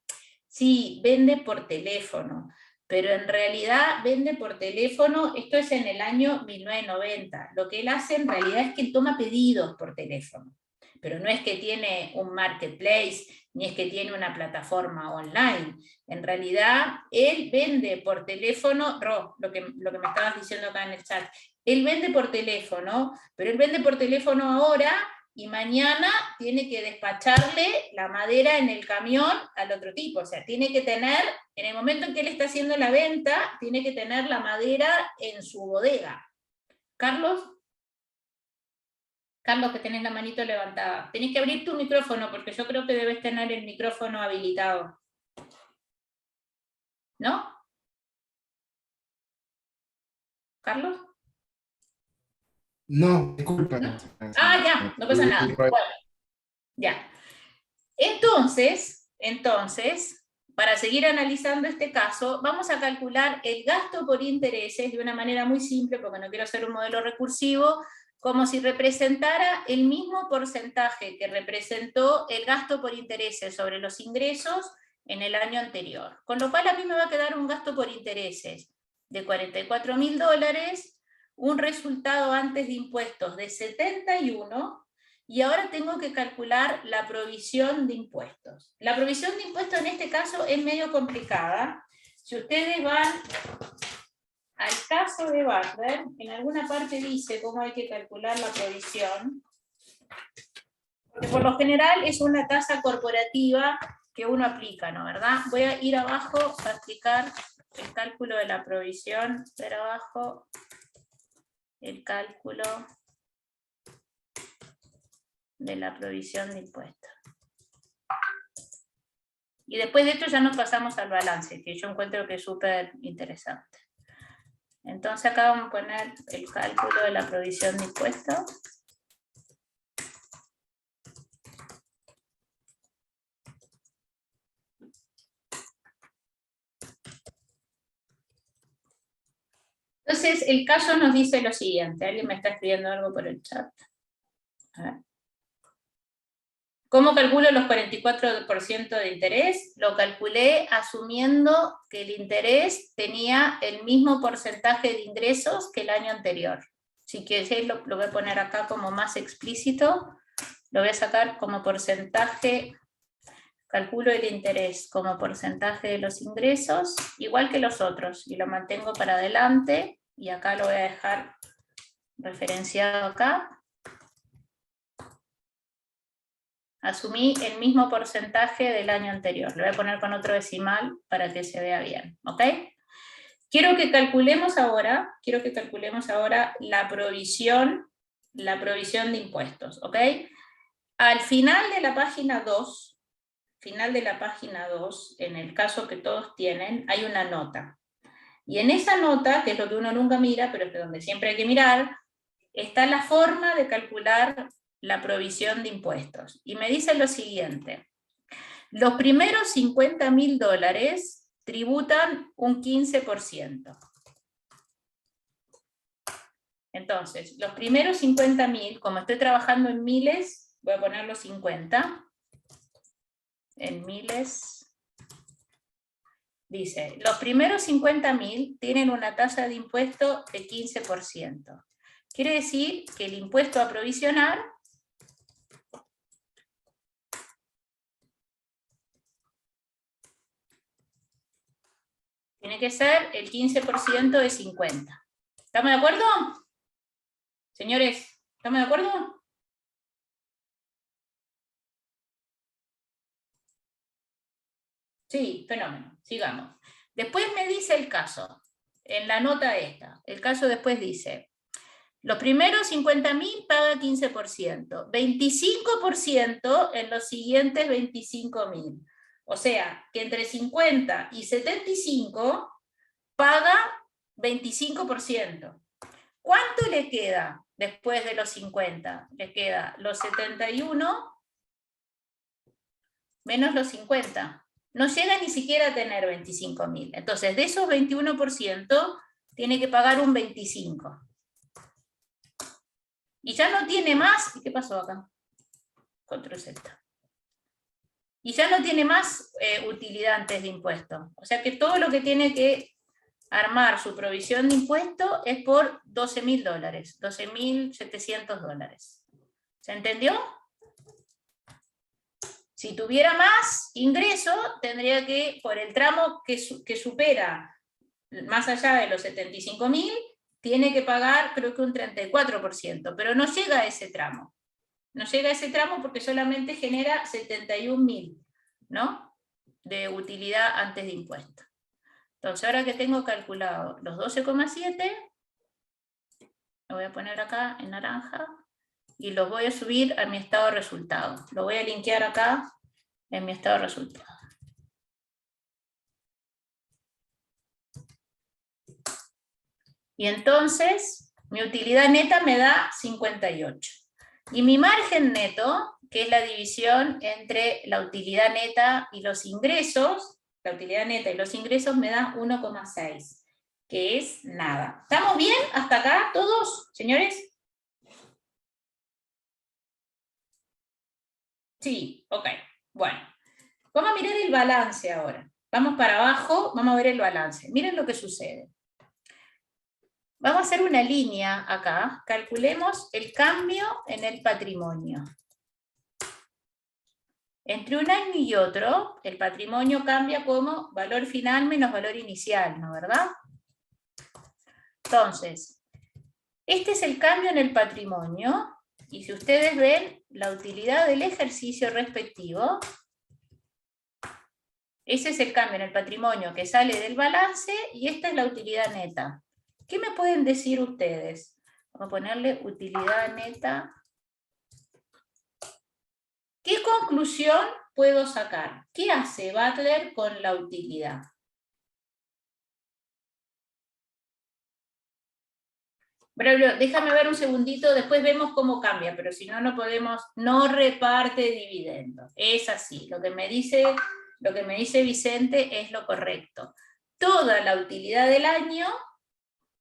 Sí, vende por teléfono, pero en realidad vende por teléfono, esto es en el año 1990. Lo que él hace en realidad es que él toma pedidos por teléfono, pero no es que tiene un marketplace, ni es que tiene una plataforma online. En realidad, él vende por teléfono, lo que me estabas diciendo acá en el chat, él vende por teléfono, pero él vende por teléfono ahora, y mañana tiene que despacharle la madera en el camión al otro tipo. O sea, tiene que tener, en el momento en que él está haciendo la venta, tiene que tener la madera en su bodega. Carlos, que tenés la manito levantada. Tenés que abrir tu micrófono, porque yo creo que debes tener el micrófono habilitado. ¿No? ¿Carlos? No, disculpa. ¿No? Ah, ya, no pasa nada. Bueno, ya. Entonces, para seguir analizando este caso, vamos a calcular el gasto por intereses de una manera muy simple, porque no quiero hacer un modelo recursivo, como si representara el mismo porcentaje que representó el gasto por intereses sobre los ingresos en el año anterior. Con lo cual a mí me va a quedar un gasto por intereses de $44.000, un resultado antes de impuestos de 71, y ahora tengo que calcular la provisión de impuestos. La provisión de impuestos en este caso es medio complicada. Si ustedes van al caso de Butler, en alguna parte dice cómo hay que calcular la provisión, porque por lo general es una tasa corporativa que uno aplica, ¿no? ¿Verdad? Voy a ir abajo a aplicar el cálculo de la provisión, ver abajo el cálculo de la provisión de impuestos. Y después de esto ya nos pasamos al balance, que yo encuentro que es súper interesante. Entonces acá vamos a poner el cálculo de la provisión de impuestos. Entonces el caso nos dice lo siguiente. ¿Alguien me está escribiendo algo por el chat? A ver. ¿Cómo calculo los 44% de interés? Lo calculé asumiendo que el interés tenía el mismo porcentaje de ingresos que el año anterior. Si queréis lo voy a poner acá como más explícito. Lo voy a sacar como porcentaje calculo el interés como porcentaje de los ingresos, igual que los otros, y lo mantengo para adelante, y acá lo voy a dejar referenciado acá. Asumí el mismo porcentaje del año anterior. Lo voy a poner con otro decimal para que se vea bien, ¿ok? Quiero que calculemos ahora la provisión de impuestos, ¿ok? Al final de la página 2, en el caso que todos tienen, hay una nota. Y en esa nota, que es lo que uno nunca mira, pero es donde siempre hay que mirar, está la forma de calcular la provisión de impuestos. Y me dice lo siguiente: los primeros $50.000 tributan un 15%. Entonces, los primeros 50.000, como estoy trabajando en miles, voy a poner los 50. En miles, dice, los primeros 50.000 tienen una tasa de impuesto de 15%. Quiere decir que el impuesto a provisionar tiene que ser el 15% de 50. ¿Estamos de acuerdo? Señores, ¿estamos de acuerdo? Sí, fenómeno. Sigamos. Después me dice el caso, en la nota esta. El caso después dice, los primeros 50.000 paga 15%, 25% en los siguientes 25.000. O sea, que entre 50 y 75 paga 25%. ¿Cuánto le queda después de los 50? Le queda los 71 menos los 50. No llega ni siquiera a tener 25.000. Entonces, de esos 21%, tiene que pagar un 25%. Y ya no tiene más. ¿Qué pasó acá? Control Z. Y ya no tiene más utilidad antes de impuesto. O sea que todo lo que tiene que armar su provisión de impuesto es por $12.000, $12.700. ¿Se entendió? Si tuviera más ingreso, tendría que, por el tramo que supera más allá de los 75.000, tiene que pagar creo que un 34%, pero no llega a ese tramo. No llega a ese tramo porque solamente genera 71.000, ¿no? De utilidad antes de impuesto. Entonces, ahora que tengo calculado los 12,7, lo voy a poner acá en naranja, y los voy a subir a mi estado de resultados. Lo voy a linkear acá en mi estado de resultados. Y entonces, mi utilidad neta me da 58. Y mi margen neto, que es la división entre la utilidad neta y los ingresos, la utilidad neta y los ingresos me dan 1,6, que es nada. ¿Estamos bien hasta acá todos, señores? Sí, ok. Bueno, vamos a mirar el balance ahora. Vamos para abajo, vamos a ver el balance. Miren lo que sucede. Vamos a hacer una línea acá. Calculemos el cambio en el patrimonio. Entre un año y otro, el patrimonio cambia como valor final menos valor inicial, ¿no? ¿Verdad? Entonces, este es el cambio en el patrimonio, y si ustedes ven la utilidad del ejercicio respectivo, ese es el cambio en el patrimonio que sale del balance, y esta es la utilidad neta. ¿Qué me pueden decir ustedes? Vamos a ponerle utilidad neta. ¿Qué conclusión puedo sacar? ¿Qué hace Butler con la utilidad? Pero déjame ver un segundito, después vemos cómo cambia, pero si no, no podemos, no reparte dividendos. Es así, lo que me dice Vicente es lo correcto. Toda la utilidad del año,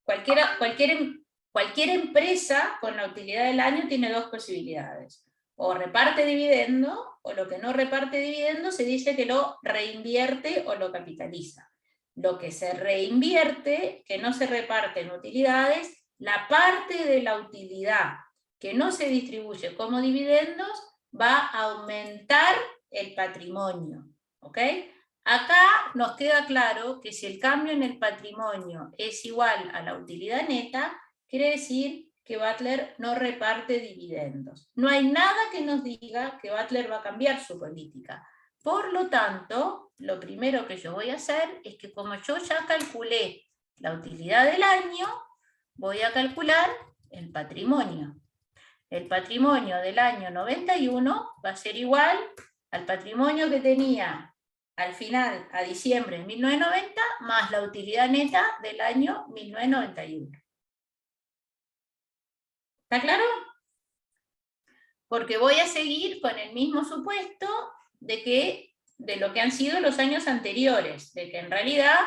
cualquier empresa con la utilidad del año tiene dos posibilidades. O reparte dividendo, o lo que no reparte dividendo se dice que lo reinvierte o lo capitaliza. Lo que se reinvierte, que no se reparte en utilidades, la parte de la utilidad que no se distribuye como dividendos va a aumentar el patrimonio, ¿ok? Acá nos queda claro que si el cambio en el patrimonio es igual a la utilidad neta, quiere decir que Butler no reparte dividendos. No hay nada que nos diga que Butler va a cambiar su política. Por lo tanto, lo primero que yo voy a hacer es que como yo ya calculé la utilidad del año, voy a calcular el patrimonio. El patrimonio del año 91 va a ser igual al patrimonio que tenía al final, a diciembre de 1990, más la utilidad neta del año 1991. ¿Está claro? Porque voy a seguir con el mismo supuesto de lo que han sido los años anteriores, de que en realidad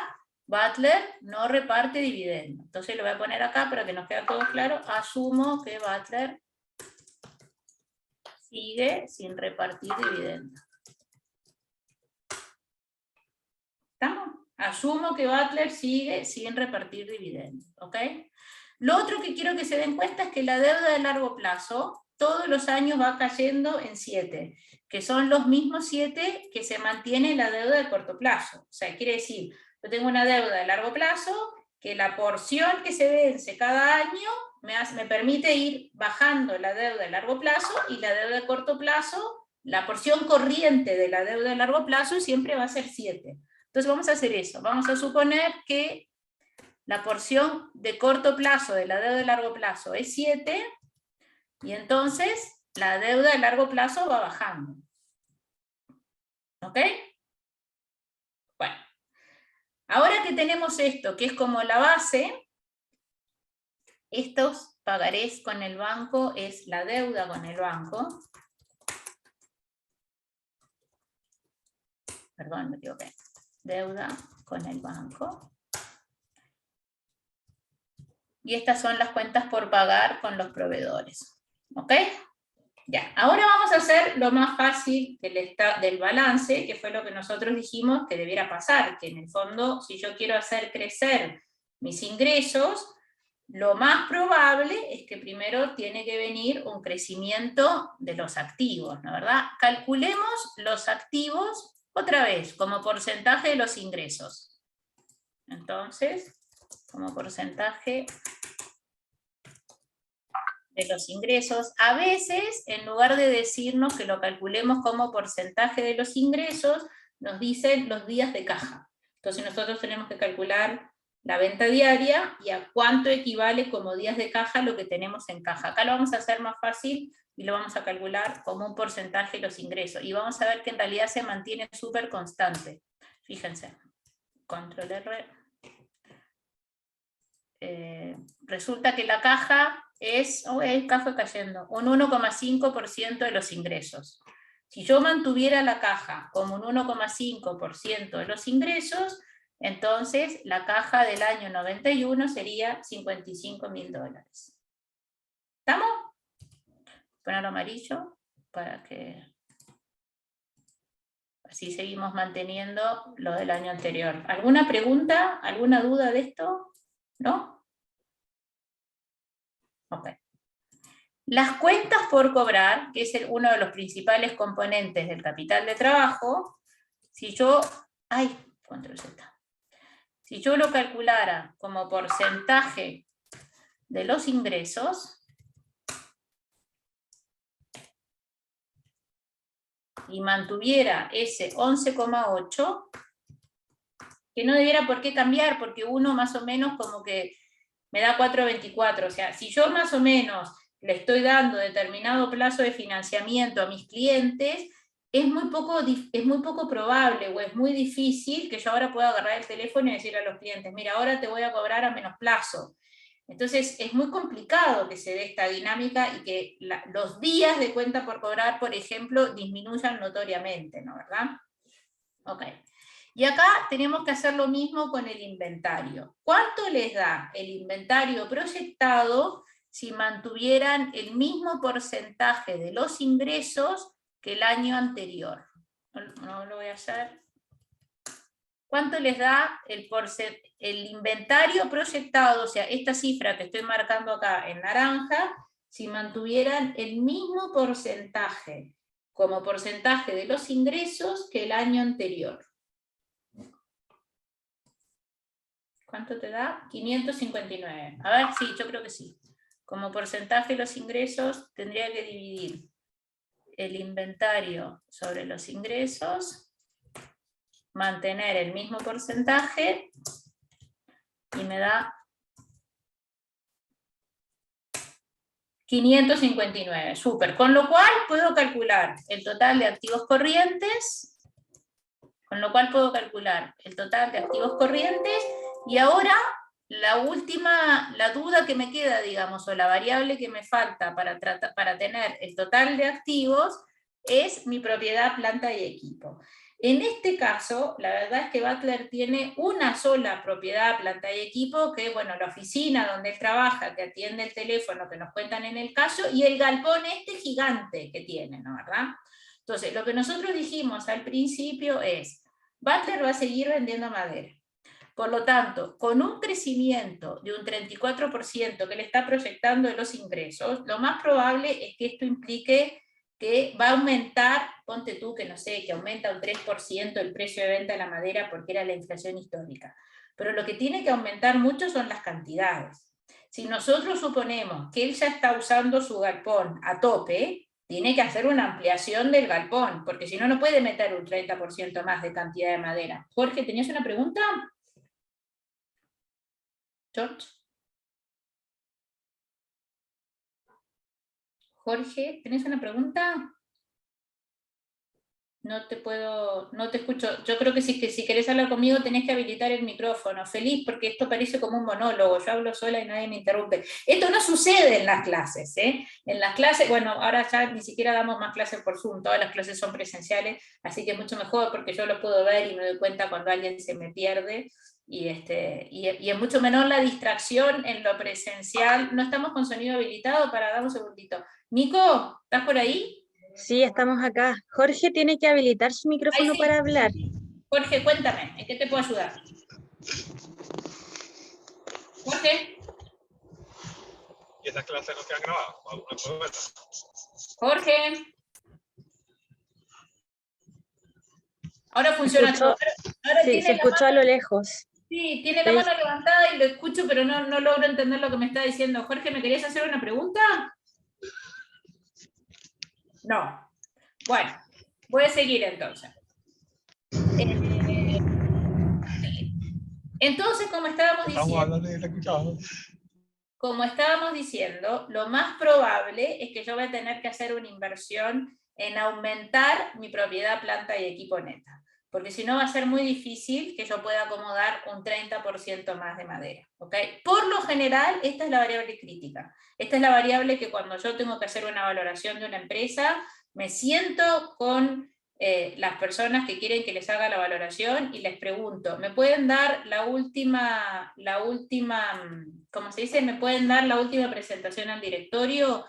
Butler no reparte dividendos. Entonces lo voy a poner acá para que nos quede todo claro. Asumo que Butler sigue sin repartir dividendos. ¿Estamos? Asumo que Butler sigue sin repartir dividendos, ¿ok? Lo otro que quiero que se den cuenta es que la deuda de largo plazo todos los años va cayendo en 7, que son los mismos 7 que se mantiene la deuda de corto plazo. O sea, quiere decir, yo tengo una deuda de largo plazo que la porción que se vence cada año me permite ir bajando la deuda de largo plazo, y la deuda de corto plazo, la porción corriente de la deuda de largo plazo siempre va a ser 7. Entonces vamos a hacer eso, vamos a suponer que la porción de corto plazo de la deuda de largo plazo es 7, y entonces la deuda de largo plazo va bajando. ¿Ok? Bueno, ahora que tenemos esto, que es como la base, estos pagarés con el banco es la deuda con el banco. Perdón, me equivoqué. Deuda con el banco. Y estas son las cuentas por pagar con los proveedores. ¿Ok? Ya, ahora vamos a hacer lo más fácil del balance, que fue lo que nosotros dijimos que debiera pasar, que en el fondo, si yo quiero hacer crecer mis ingresos, lo más probable es que primero tiene que venir un crecimiento de los activos, ¿no, verdad? Calculemos los activos otra vez, como porcentaje de los ingresos. Entonces, como porcentaje de los ingresos, a veces, en lugar de decirnos que lo calculemos como porcentaje de los ingresos, nos dicen los días de caja. Entonces nosotros tenemos que calcular la venta diaria y a cuánto equivale como días de caja lo que tenemos en caja. Acá lo vamos a hacer más fácil y lo vamos a calcular como un porcentaje de los ingresos. Y vamos a ver que en realidad se mantiene súper constante. Fíjense, control R. Resulta que la caja es, acá fue cayendo, un 1,5% de los ingresos. Si yo mantuviera la caja como un 1,5% de los ingresos, entonces la caja del año 91 sería $55.000. ¿Estamos? Ponerlo amarillo para que así seguimos manteniendo lo del año anterior. ¿Alguna pregunta? ¿Alguna duda de esto? ¿No? Ok. Las cuentas por cobrar, que es uno de los principales componentes del capital de trabajo, si yo, control Z. Si yo lo calculara como porcentaje de los ingresos y mantuviera ese 11,8, que no debiera por qué cambiar, porque uno más o menos como que me da 4,24. O sea, si yo más o menos le estoy dando determinado plazo de financiamiento a mis clientes, es muy poco probable o es muy difícil que yo ahora pueda agarrar el teléfono y decirle a los clientes, mira, ahora te voy a cobrar a menos plazo. Entonces es muy complicado que se dé esta dinámica y que los días de cuenta por cobrar, por ejemplo, disminuyan notoriamente, ¿no? ¿Verdad? Ok. Y acá tenemos que hacer lo mismo con el inventario. ¿Cuánto les da el inventario proyectado si mantuvieran el mismo porcentaje de los ingresos que el año anterior? No lo voy a hacer. ¿Cuánto les da el inventario proyectado? O sea, esta cifra que estoy marcando acá en naranja, si mantuvieran el mismo porcentaje como porcentaje de los ingresos que el año anterior. ¿Cuánto te da? 559. A ver, sí, yo creo que sí. Como porcentaje de los ingresos tendría que dividir el inventario sobre los ingresos, mantener el mismo porcentaje y me da 559, súper. Con lo cual puedo calcular el total de activos corrientes, y ahora la duda que me queda, digamos, o la variable que me falta para tener el total de activos es mi propiedad, planta y equipo. En este caso, la verdad es que Butler tiene una sola propiedad, planta y equipo, que bueno, la oficina donde él trabaja, que atiende el teléfono, que nos cuentan en el caso, y el galpón este gigante que tiene, ¿no? ¿Verdad? Entonces, lo que nosotros dijimos al principio es, Butler va a seguir vendiendo madera. Por lo tanto, con un crecimiento de un 34% que le está proyectando de los ingresos, lo más probable es que esto implique que va a aumentar, ponte tú que no sé, que aumenta un 3% el precio de venta de la madera porque era la inflación histórica. Pero lo que tiene que aumentar mucho son las cantidades. Si nosotros suponemos que él ya está usando su galpón a tope, tiene que hacer una ampliación del galpón, porque si no, no puede meter un 30% más de cantidad de madera. Jorge, ¿tenías una pregunta? George. Jorge, ¿tenés una pregunta? No te escucho. Yo creo que si querés hablar conmigo tenés que habilitar el micrófono. Feliz, porque esto parece como un monólogo. Yo hablo sola y nadie me interrumpe. Esto no sucede en las clases, ¿eh? En las clases, bueno, ahora ya ni siquiera damos más clases por Zoom. Todas las clases son presenciales, así que es mucho mejor porque yo lo puedo ver y me doy cuenta cuando alguien se me pierde. Y es mucho menor la distracción en lo presencial. No estamos con sonido habilitado para dar un segundito. Nico, ¿estás por ahí? Sí, estamos acá. Jorge tiene que habilitar su micrófono Sí. para hablar. Jorge, cuéntame, ¿en qué te puedo ayudar? Jorge. Y esas clases no quedan grabadas. Jorge. Ahora funciona todo. Ahora sí, se escuchó a lo lejos. Sí, tiene la mano levantada y lo escucho, pero no logro entender lo que me está diciendo. Jorge, ¿me querías hacer una pregunta? No. Bueno, voy a seguir entonces. Entonces, como estábamos diciendo, lo más probable es que yo voy a tener que hacer una inversión en aumentar mi propiedad, planta y equipo neta, porque si no va a ser muy difícil que yo pueda acomodar un 30% más de madera, ¿ok? Por lo general, esta es la variable crítica. Esta es la variable que cuando yo tengo que hacer una valoración de una empresa, me siento con las personas que quieren que les haga la valoración y les pregunto, ¿me pueden dar la última, ¿cómo se dice? ¿Me pueden dar la última presentación al directorio?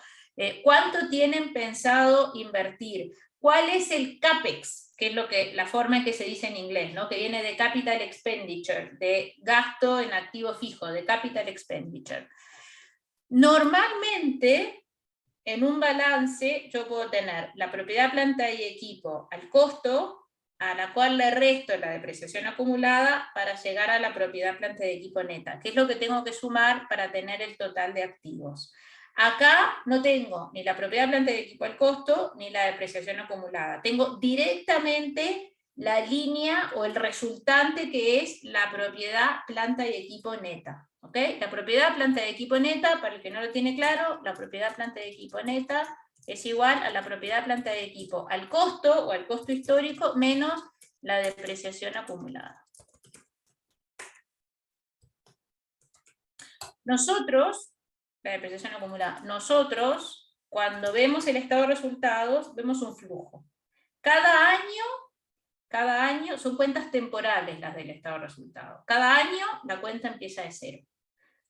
¿Cuánto tienen pensado invertir? ¿Cuál es el CAPEX? Que es la forma en que se dice en inglés, ¿no? Que viene de Capital Expenditure, de gasto en activo fijo, de Capital Expenditure. Normalmente, en un balance yo puedo tener la propiedad, planta y equipo al costo, a la cual le resto la depreciación acumulada para llegar a la propiedad, planta y equipo neta, que es lo que tengo que sumar para tener el total de activos. Acá no tengo ni la propiedad, planta y equipo al costo, ni la depreciación acumulada. Tengo directamente la línea o el resultante que es la propiedad, planta y equipo neta. ¿Okay? La propiedad, planta y equipo neta, para el que no lo tiene claro, la propiedad, planta y equipo neta es igual a la propiedad, planta y equipo al costo o al costo histórico menos la depreciación acumulada. Nosotros, la depreciación acumulada, nosotros cuando vemos el estado de resultados vemos un flujo. Cada año son cuentas temporales las del estado de resultados. Cada año la cuenta empieza de cero.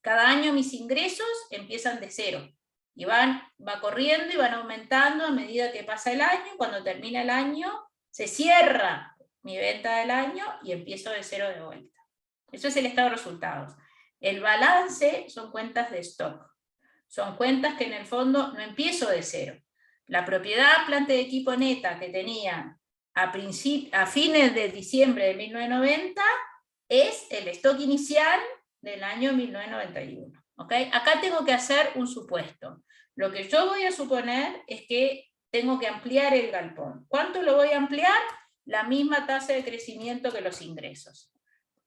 Cada año mis ingresos empiezan de cero y va corriendo y van aumentando a medida que pasa el año. Cuando termina el año, se cierra mi venta del año y empiezo de cero de vuelta. Eso es el estado de resultados. El balance son cuentas de stock. Son cuentas que en el fondo no empiezo de cero. La propiedad, planta y equipo neta que tenía a fines de diciembre de 1990 es el stock inicial del año 1991. ¿Okay? Acá tengo que hacer un supuesto. Lo que yo voy a suponer es que tengo que ampliar el galpón. ¿Cuánto lo voy a ampliar? La misma tasa de crecimiento que los ingresos.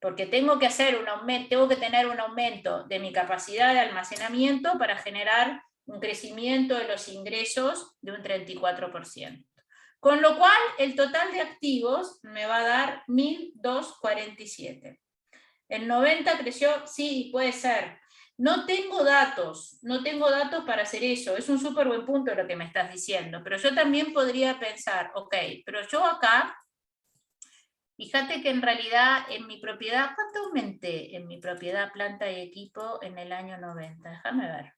Porque tengo que hacer un aumento, tengo que tener un aumento de mi capacidad de almacenamiento para generar un crecimiento de los ingresos de un 34%. Con lo cual, el total de activos me va a dar 1.247. El 90 creció, sí, puede ser. No tengo datos para hacer eso. Es un súper buen punto lo que me estás diciendo, pero yo también podría pensar, ok, pero yo acá, fíjate que en realidad en mi propiedad, ¿cuánto aumenté en mi propiedad, planta y equipo en el año 90? Déjame ver.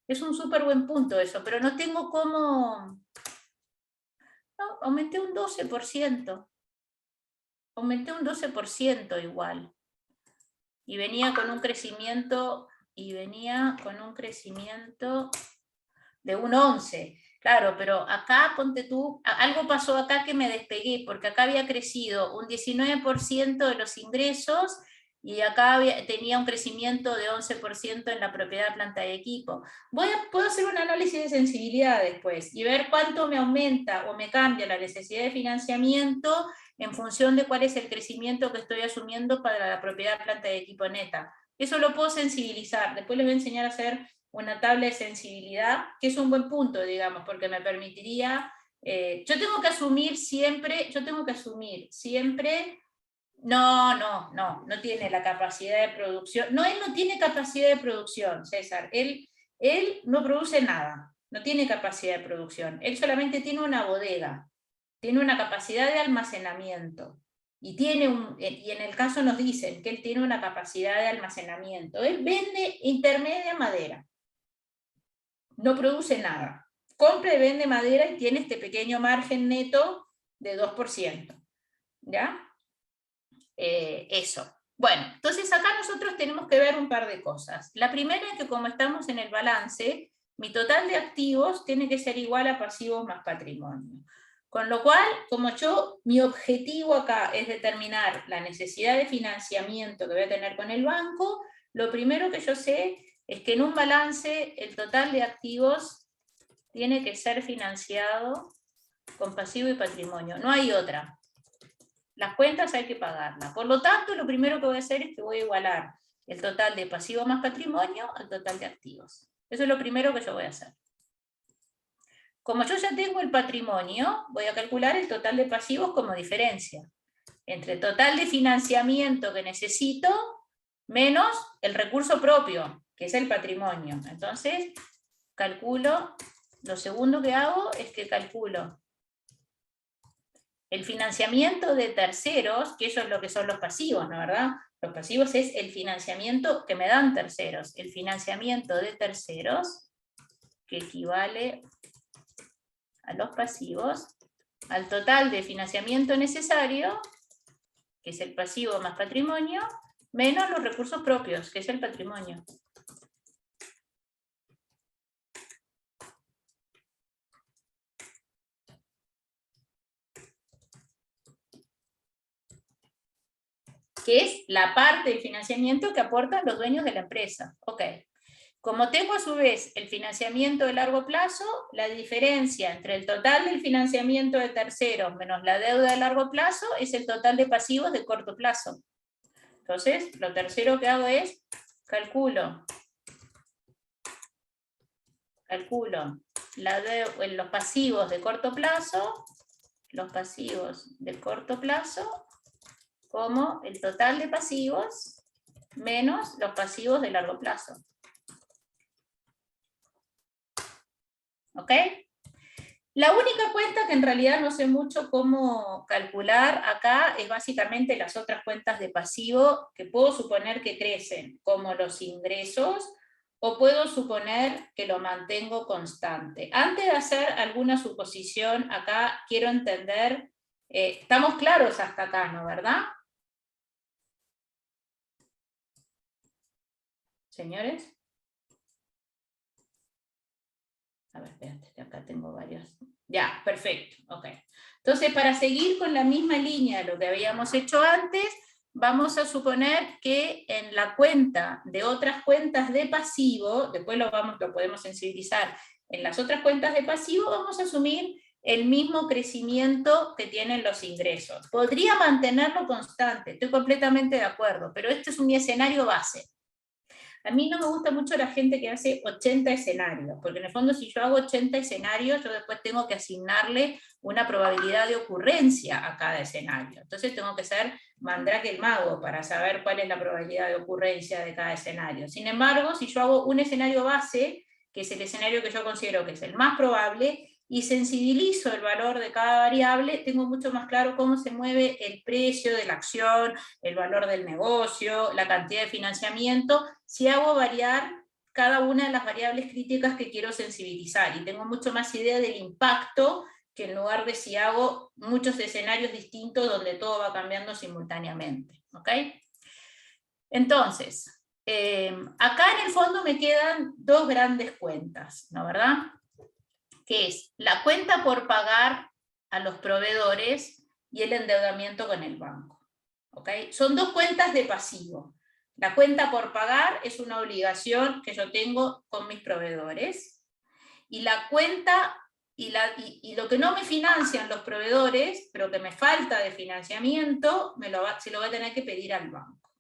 Es un súper buen punto eso, pero no tengo cómo... No, aumenté un 12%. Aumenté un 12% igual. Y venía con un crecimiento de un 11. Claro, pero acá, ponte tú, algo pasó acá que me despegué, porque acá había crecido un 19% de los ingresos y acá tenía un crecimiento de 11% en la propiedad, planta y equipo. Puedo hacer un análisis de sensibilidad después y ver cuánto me aumenta o me cambia la necesidad de financiamiento en función de cuál es el crecimiento que estoy asumiendo para la propiedad, planta y equipo neta. Eso lo puedo sensibilizar. Después les voy a enseñar a hacer una tabla de sensibilidad, que es un buen punto, digamos, porque me permitiría... yo tengo que asumir siempre... No tiene la capacidad de producción. No, él no tiene capacidad de producción, César. Él no produce nada. No tiene capacidad de producción. Él solamente tiene una bodega. Tiene una capacidad de almacenamiento. Y en el caso nos dicen que él tiene una capacidad de almacenamiento. Él vende intermedia madera. No produce nada. Compra y vende madera y tiene este pequeño margen neto de 2%. ¿Ya? Eso. Bueno, entonces acá nosotros tenemos que ver un par de cosas. La primera es que como estamos en el balance, mi total de activos tiene que ser igual a pasivos más patrimonio. Con lo cual, como mi objetivo acá es determinar la necesidad de financiamiento que voy a tener con el banco, lo primero que yo sé es que en un balance el total de activos tiene que ser financiado con pasivo y patrimonio. No hay otra. Las cuentas hay que pagarlas. Por lo tanto, lo primero que voy a hacer es que voy a igualar el total de pasivo más patrimonio al total de activos. Eso es lo primero que yo voy a hacer. Como yo ya tengo el patrimonio, voy a calcular el total de pasivos como diferencia entre el total de financiamiento que necesito menos el recurso propio, que es el patrimonio. Entonces, calculo, lo segundo que hago es que calculo el financiamiento de terceros, que eso es lo que son los pasivos, ¿no verdad? Los pasivos es el financiamiento que me dan terceros. El financiamiento de terceros, que equivale a los pasivos, al total de financiamiento necesario, que es el pasivo más patrimonio, menos los recursos propios, que es el patrimonio. Que es la parte del financiamiento que aportan los dueños de la empresa. Ok. Como tengo a su vez el financiamiento de largo plazo, la diferencia entre el total del financiamiento de terceros menos la deuda de largo plazo es el total de pasivos de corto plazo. Entonces, lo tercero que hago es calculo los pasivos de corto plazo, como el total de pasivos menos los pasivos de largo plazo. ¿Ok? La única cuenta que en realidad no sé mucho cómo calcular acá es básicamente las otras cuentas de pasivo que puedo suponer que crecen, como los ingresos, o puedo suponer que lo mantengo constante. Antes de hacer alguna suposición, acá quiero entender, estamos claros hasta acá, ¿no verdad? Señores. A ver, espérate, que acá tengo varios. Ya, perfecto, ok. Entonces, para seguir con la misma línea de lo que habíamos hecho antes, vamos a suponer que en la cuenta de otras cuentas de pasivo, después lo podemos sensibilizar, en las otras cuentas de pasivo vamos a asumir el mismo crecimiento que tienen los ingresos. Podría mantenerlo constante, estoy completamente de acuerdo, pero este es mi escenario base. A mí no me gusta mucho la gente que hace 80 escenarios, porque en el fondo si yo hago 80 escenarios, yo después tengo que asignarle una probabilidad de ocurrencia a cada escenario. Entonces tengo que ser Mandrake el mago para saber cuál es la probabilidad de ocurrencia de cada escenario. Sin embargo, si yo hago un escenario base, que es el escenario que yo considero que es el más probable, y sensibilizo el valor de cada variable, tengo mucho más claro cómo se mueve el precio de la acción, el valor del negocio, la cantidad de financiamiento, si hago variar cada una de las variables críticas que quiero sensibilizar, y tengo mucho más idea del impacto que en lugar de si hago muchos escenarios distintos donde todo va cambiando simultáneamente. ¿Ok? Entonces, acá en el fondo me quedan dos grandes cuentas, ¿no verdad? Que es la cuenta por pagar a los proveedores y el endeudamiento con el banco. ¿Okay? Son dos cuentas de pasivo. La cuenta por pagar es una obligación que yo tengo con mis proveedores, y la cuenta y lo que no me financian los proveedores, pero que me falta de financiamiento, se lo va a tener que pedir al banco.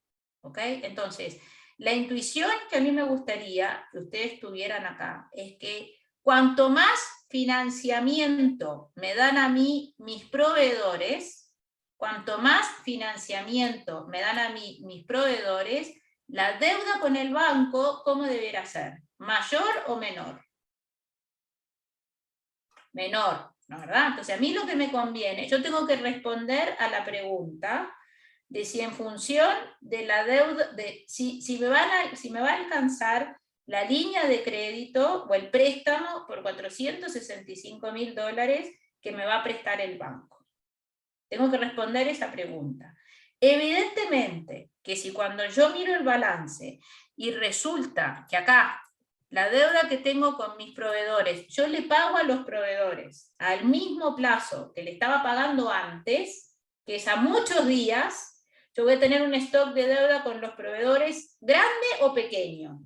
¿Okay? Entonces, la intuición que a mí me gustaría que ustedes tuvieran acá es que cuanto más financiamiento me dan a mí mis proveedores, cuanto más financiamiento me dan a mí mis proveedores, la deuda con el banco, ¿cómo deberá ser? ¿Mayor o menor? Menor, ¿no verdad? Entonces a mí lo que me conviene, yo tengo que responder a la pregunta de si en función de la deuda, si me va a alcanzar la línea de crédito o el préstamo por $465.000 que me va a prestar el banco. Tengo que responder esa pregunta. Evidentemente que si cuando yo miro el balance y resulta que acá la deuda que tengo con mis proveedores, yo le pago a los proveedores al mismo plazo que le estaba pagando antes, que es a muchos días, yo voy a tener un stock de deuda con los proveedores grande o pequeño.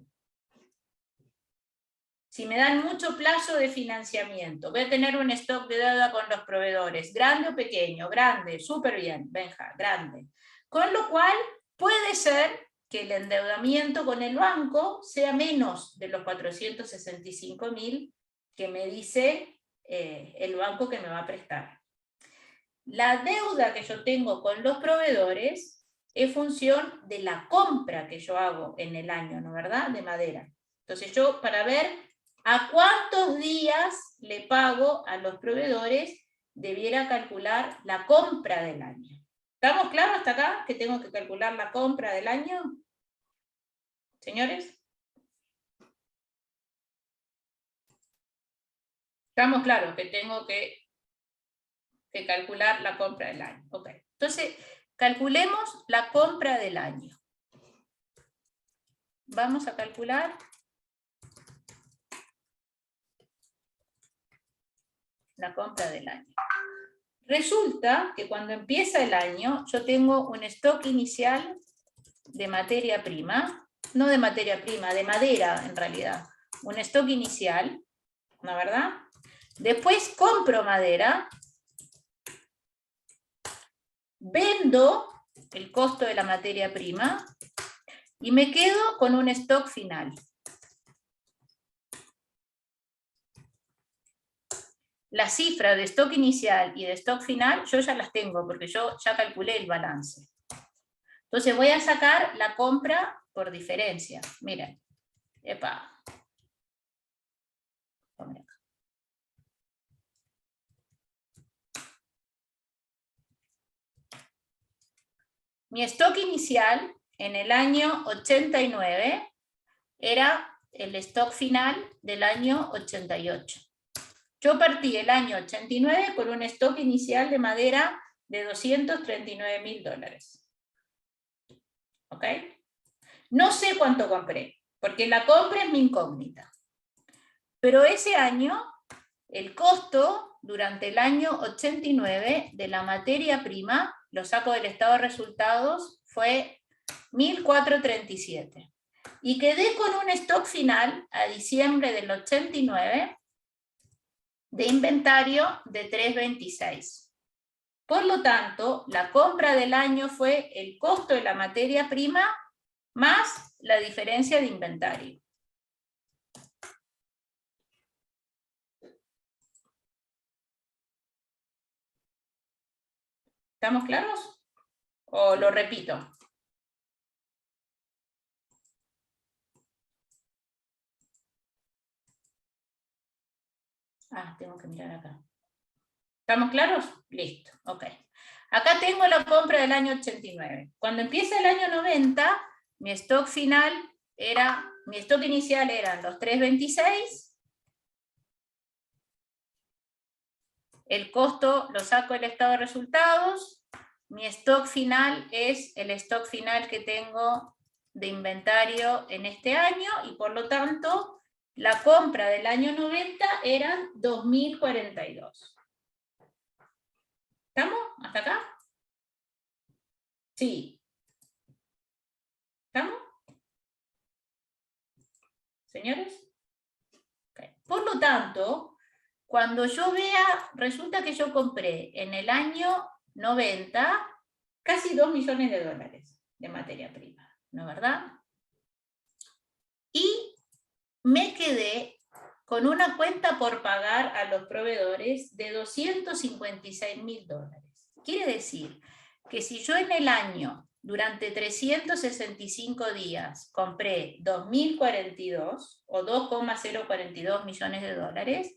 Si me dan mucho plazo de financiamiento, voy a tener un stock de deuda con los proveedores, grande o pequeño, grande, súper bien, Benja, grande. Con lo cual, puede ser que el endeudamiento con el banco sea menos de los 465.000 que me dice el banco que me va a prestar. La deuda que yo tengo con los proveedores es función de la compra que yo hago en el año, ¿no verdad?, de madera. Entonces yo, para ver a cuántos días le pago a los proveedores, debiera calcular la compra del año. ¿Estamos claros hasta acá que tengo que calcular la compra del año? Señores. ¿Estamos claros que tengo que calcular la compra del año? Ok. Entonces, calculemos la compra del año. Vamos a calcular la compra del año. Resulta que cuando empieza el año, yo tengo un stock inicial de materia prima, no de materia prima, de madera en realidad, un stock inicial, ¿no verdad? Después compro madera, vendo el costo de la materia prima y me quedo con un stock final. La cifra de stock inicial y de stock final yo ya las tengo porque yo ya calculé el balance. Entonces voy a sacar la compra por diferencia. Miren, epa. Mi stock inicial en el año 89 era el stock final del año 88. Yo partí el año 89 con un stock inicial de madera de $239.000. ¿Ok? No sé cuánto compré, porque la compra es mi incógnita. Pero ese año, el costo durante el año 89 de la materia prima, lo saco del estado de resultados, fue 1.437. Y quedé con un stock final a diciembre del 89 de inventario de 326. Por lo tanto, la compra del año fue el costo de la materia prima más la diferencia de inventario. ¿Estamos claros? ¿O lo repito? Tengo que mirar acá. ¿Estamos claros? Listo, ok. Acá tengo la compra del año 89. Cuando empieza el año 90, mi stock inicial eran los 326. El costo lo saco del estado de resultados. Mi stock final es el stock final que tengo de inventario en este año y por lo tanto la compra del año 90 eran 2.042. ¿Estamos? ¿Hasta acá? Sí. ¿Estamos? ¿Señores? Okay. Por lo tanto, cuando yo vea, resulta que yo compré en el año 90 casi 2 millones de dólares de materia prima, ¿no es verdad? Y me quedé con una cuenta por pagar a los proveedores de $256.000. Quiere decir que si yo en el año, durante 365 días, compré 2.042 o 2,042 millones de dólares,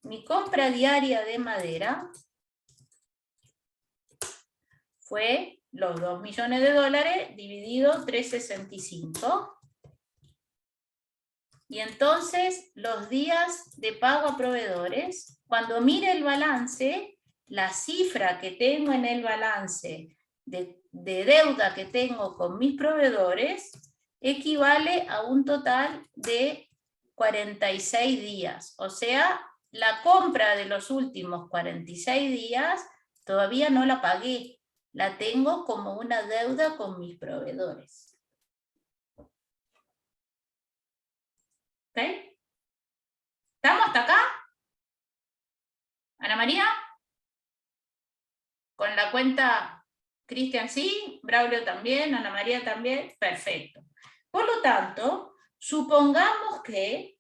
mi compra diaria de madera fue los 2 millones de dólares dividido 365. Y entonces los días de pago a proveedores, cuando mire el balance, la cifra que tengo en el balance de deuda que tengo con mis proveedores equivale a un total de 46 días. O sea, la compra de los últimos 46 días todavía no la pagué. La tengo como una deuda con mis proveedores. ¿Ok? ¿Estamos hasta acá? ¿Ana María? ¿Con la cuenta Cristian sí? ¿Braulio también? ¿Ana María también? Perfecto. Por lo tanto, supongamos que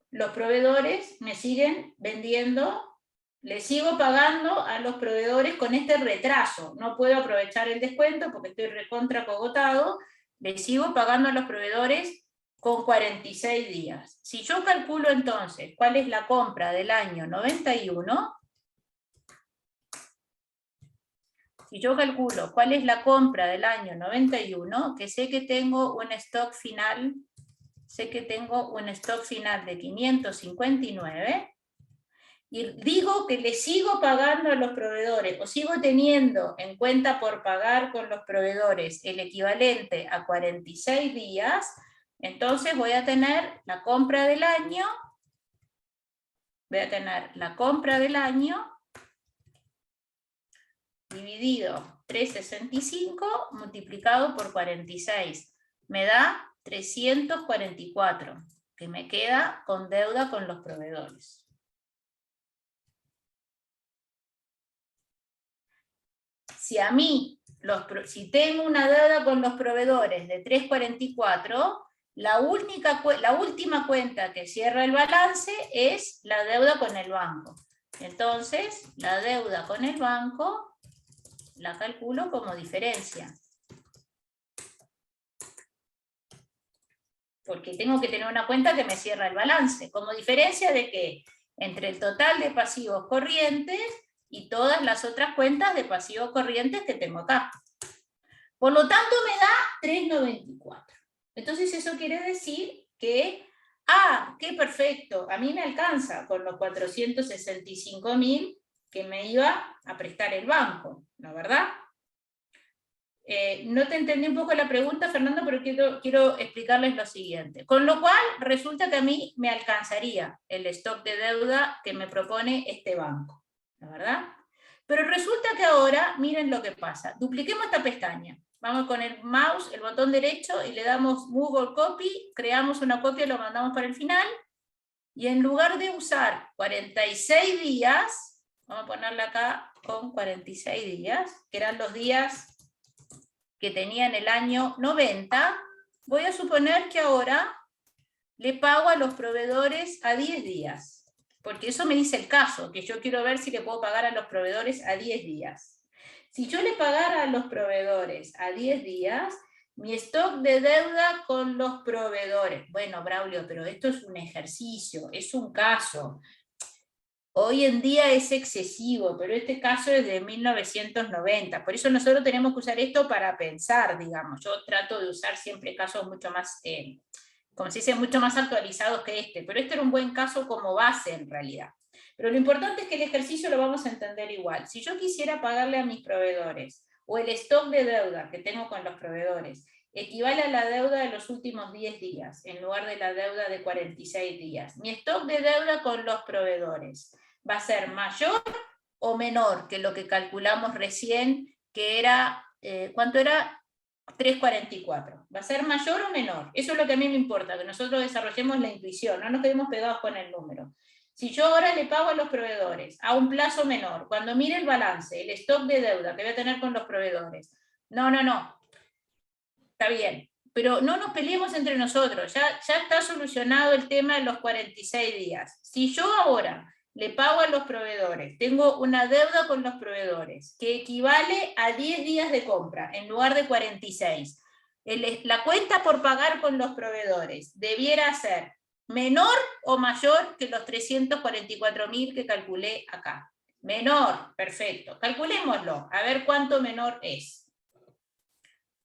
los proveedores me siguen vendiendo, les sigo pagando a los proveedores con este retraso. No puedo aprovechar el descuento porque estoy recontra cogotado. Les sigo pagando a los proveedores con 46 días. Si yo calculo entonces cuál es la compra del año 91, si yo calculo cuál es la compra del año 91, que sé que tengo un stock final, de 559, y digo que le sigo pagando a los proveedores, o sigo teniendo en cuenta por pagar con los proveedores el equivalente a 46 días, entonces voy a tener la compra del año, dividido 365 multiplicado por 46. Me da 344, que me queda con deuda con los proveedores. Si tengo una deuda con los proveedores de 344, la última cuenta que cierra el balance es la deuda con el banco. Entonces, la deuda con el banco la calculo como diferencia. Porque tengo que tener una cuenta que me cierra el balance. ¿Como diferencia de qué? Entre el total de pasivos corrientes y todas las otras cuentas de pasivos corrientes que tengo acá. Por lo tanto me da 394. Entonces eso quiere decir que, qué perfecto, a mí me alcanza con los 465.000 que me iba a prestar el banco, ¿no es verdad? No te entendí un poco la pregunta, Fernando, pero quiero explicarles lo siguiente. Con lo cual, resulta que a mí me alcanzaría el stock de deuda que me propone este banco, ¿la verdad? Pero resulta que ahora, miren lo que pasa. Dupliquemos esta pestaña. Vamos con el mouse, el botón derecho, y le damos Google Copy, creamos una copia y lo mandamos para el final. Y en lugar de usar 46 días, vamos a ponerla acá con 46 días, que eran los días que tenía en el año 90, voy a suponer que ahora le pago a los proveedores a 10 días. Porque eso me dice el caso, que yo quiero ver si le puedo pagar a los proveedores a 10 días. Si yo le pagara a los proveedores a 10 días, mi stock de deuda con los proveedores. Bueno, Braulio, pero esto es un ejercicio, es un caso. Hoy en día es excesivo, pero este caso es de 1990. Por eso nosotros tenemos que usar esto para pensar, digamos. Yo trato de usar siempre casos mucho más, como se dice, mucho más actualizados que este. Pero este era un buen caso como base en realidad. Pero lo importante es que el ejercicio lo vamos a entender igual. Si yo quisiera pagarle a mis proveedores, o el stock de deuda que tengo con los proveedores, equivale a la deuda de los últimos 10 días, en lugar de la deuda de 46 días. Mi stock de deuda con los proveedores va a ser mayor o menor que lo que calculamos recién, que era, ¿cuánto era? 3,44. ¿Va a ser mayor o menor? Eso es lo que a mí me importa, que nosotros desarrollemos la intuición, no nos quedemos pegados con el número. Si yo ahora le pago a los proveedores a un plazo menor, cuando mire el balance, el stock de deuda que voy a tener con los proveedores, no, está bien, pero no nos peleemos entre nosotros, ya está solucionado el tema de los 46 días. Si yo ahora le pago a los proveedores, tengo una deuda con los proveedores que equivale a 10 días de compra en lugar de 46. La cuenta por pagar con los proveedores debiera ser menor o mayor que los 344.000 que calculé acá. Menor, perfecto. Calculémoslo, a ver cuánto menor es.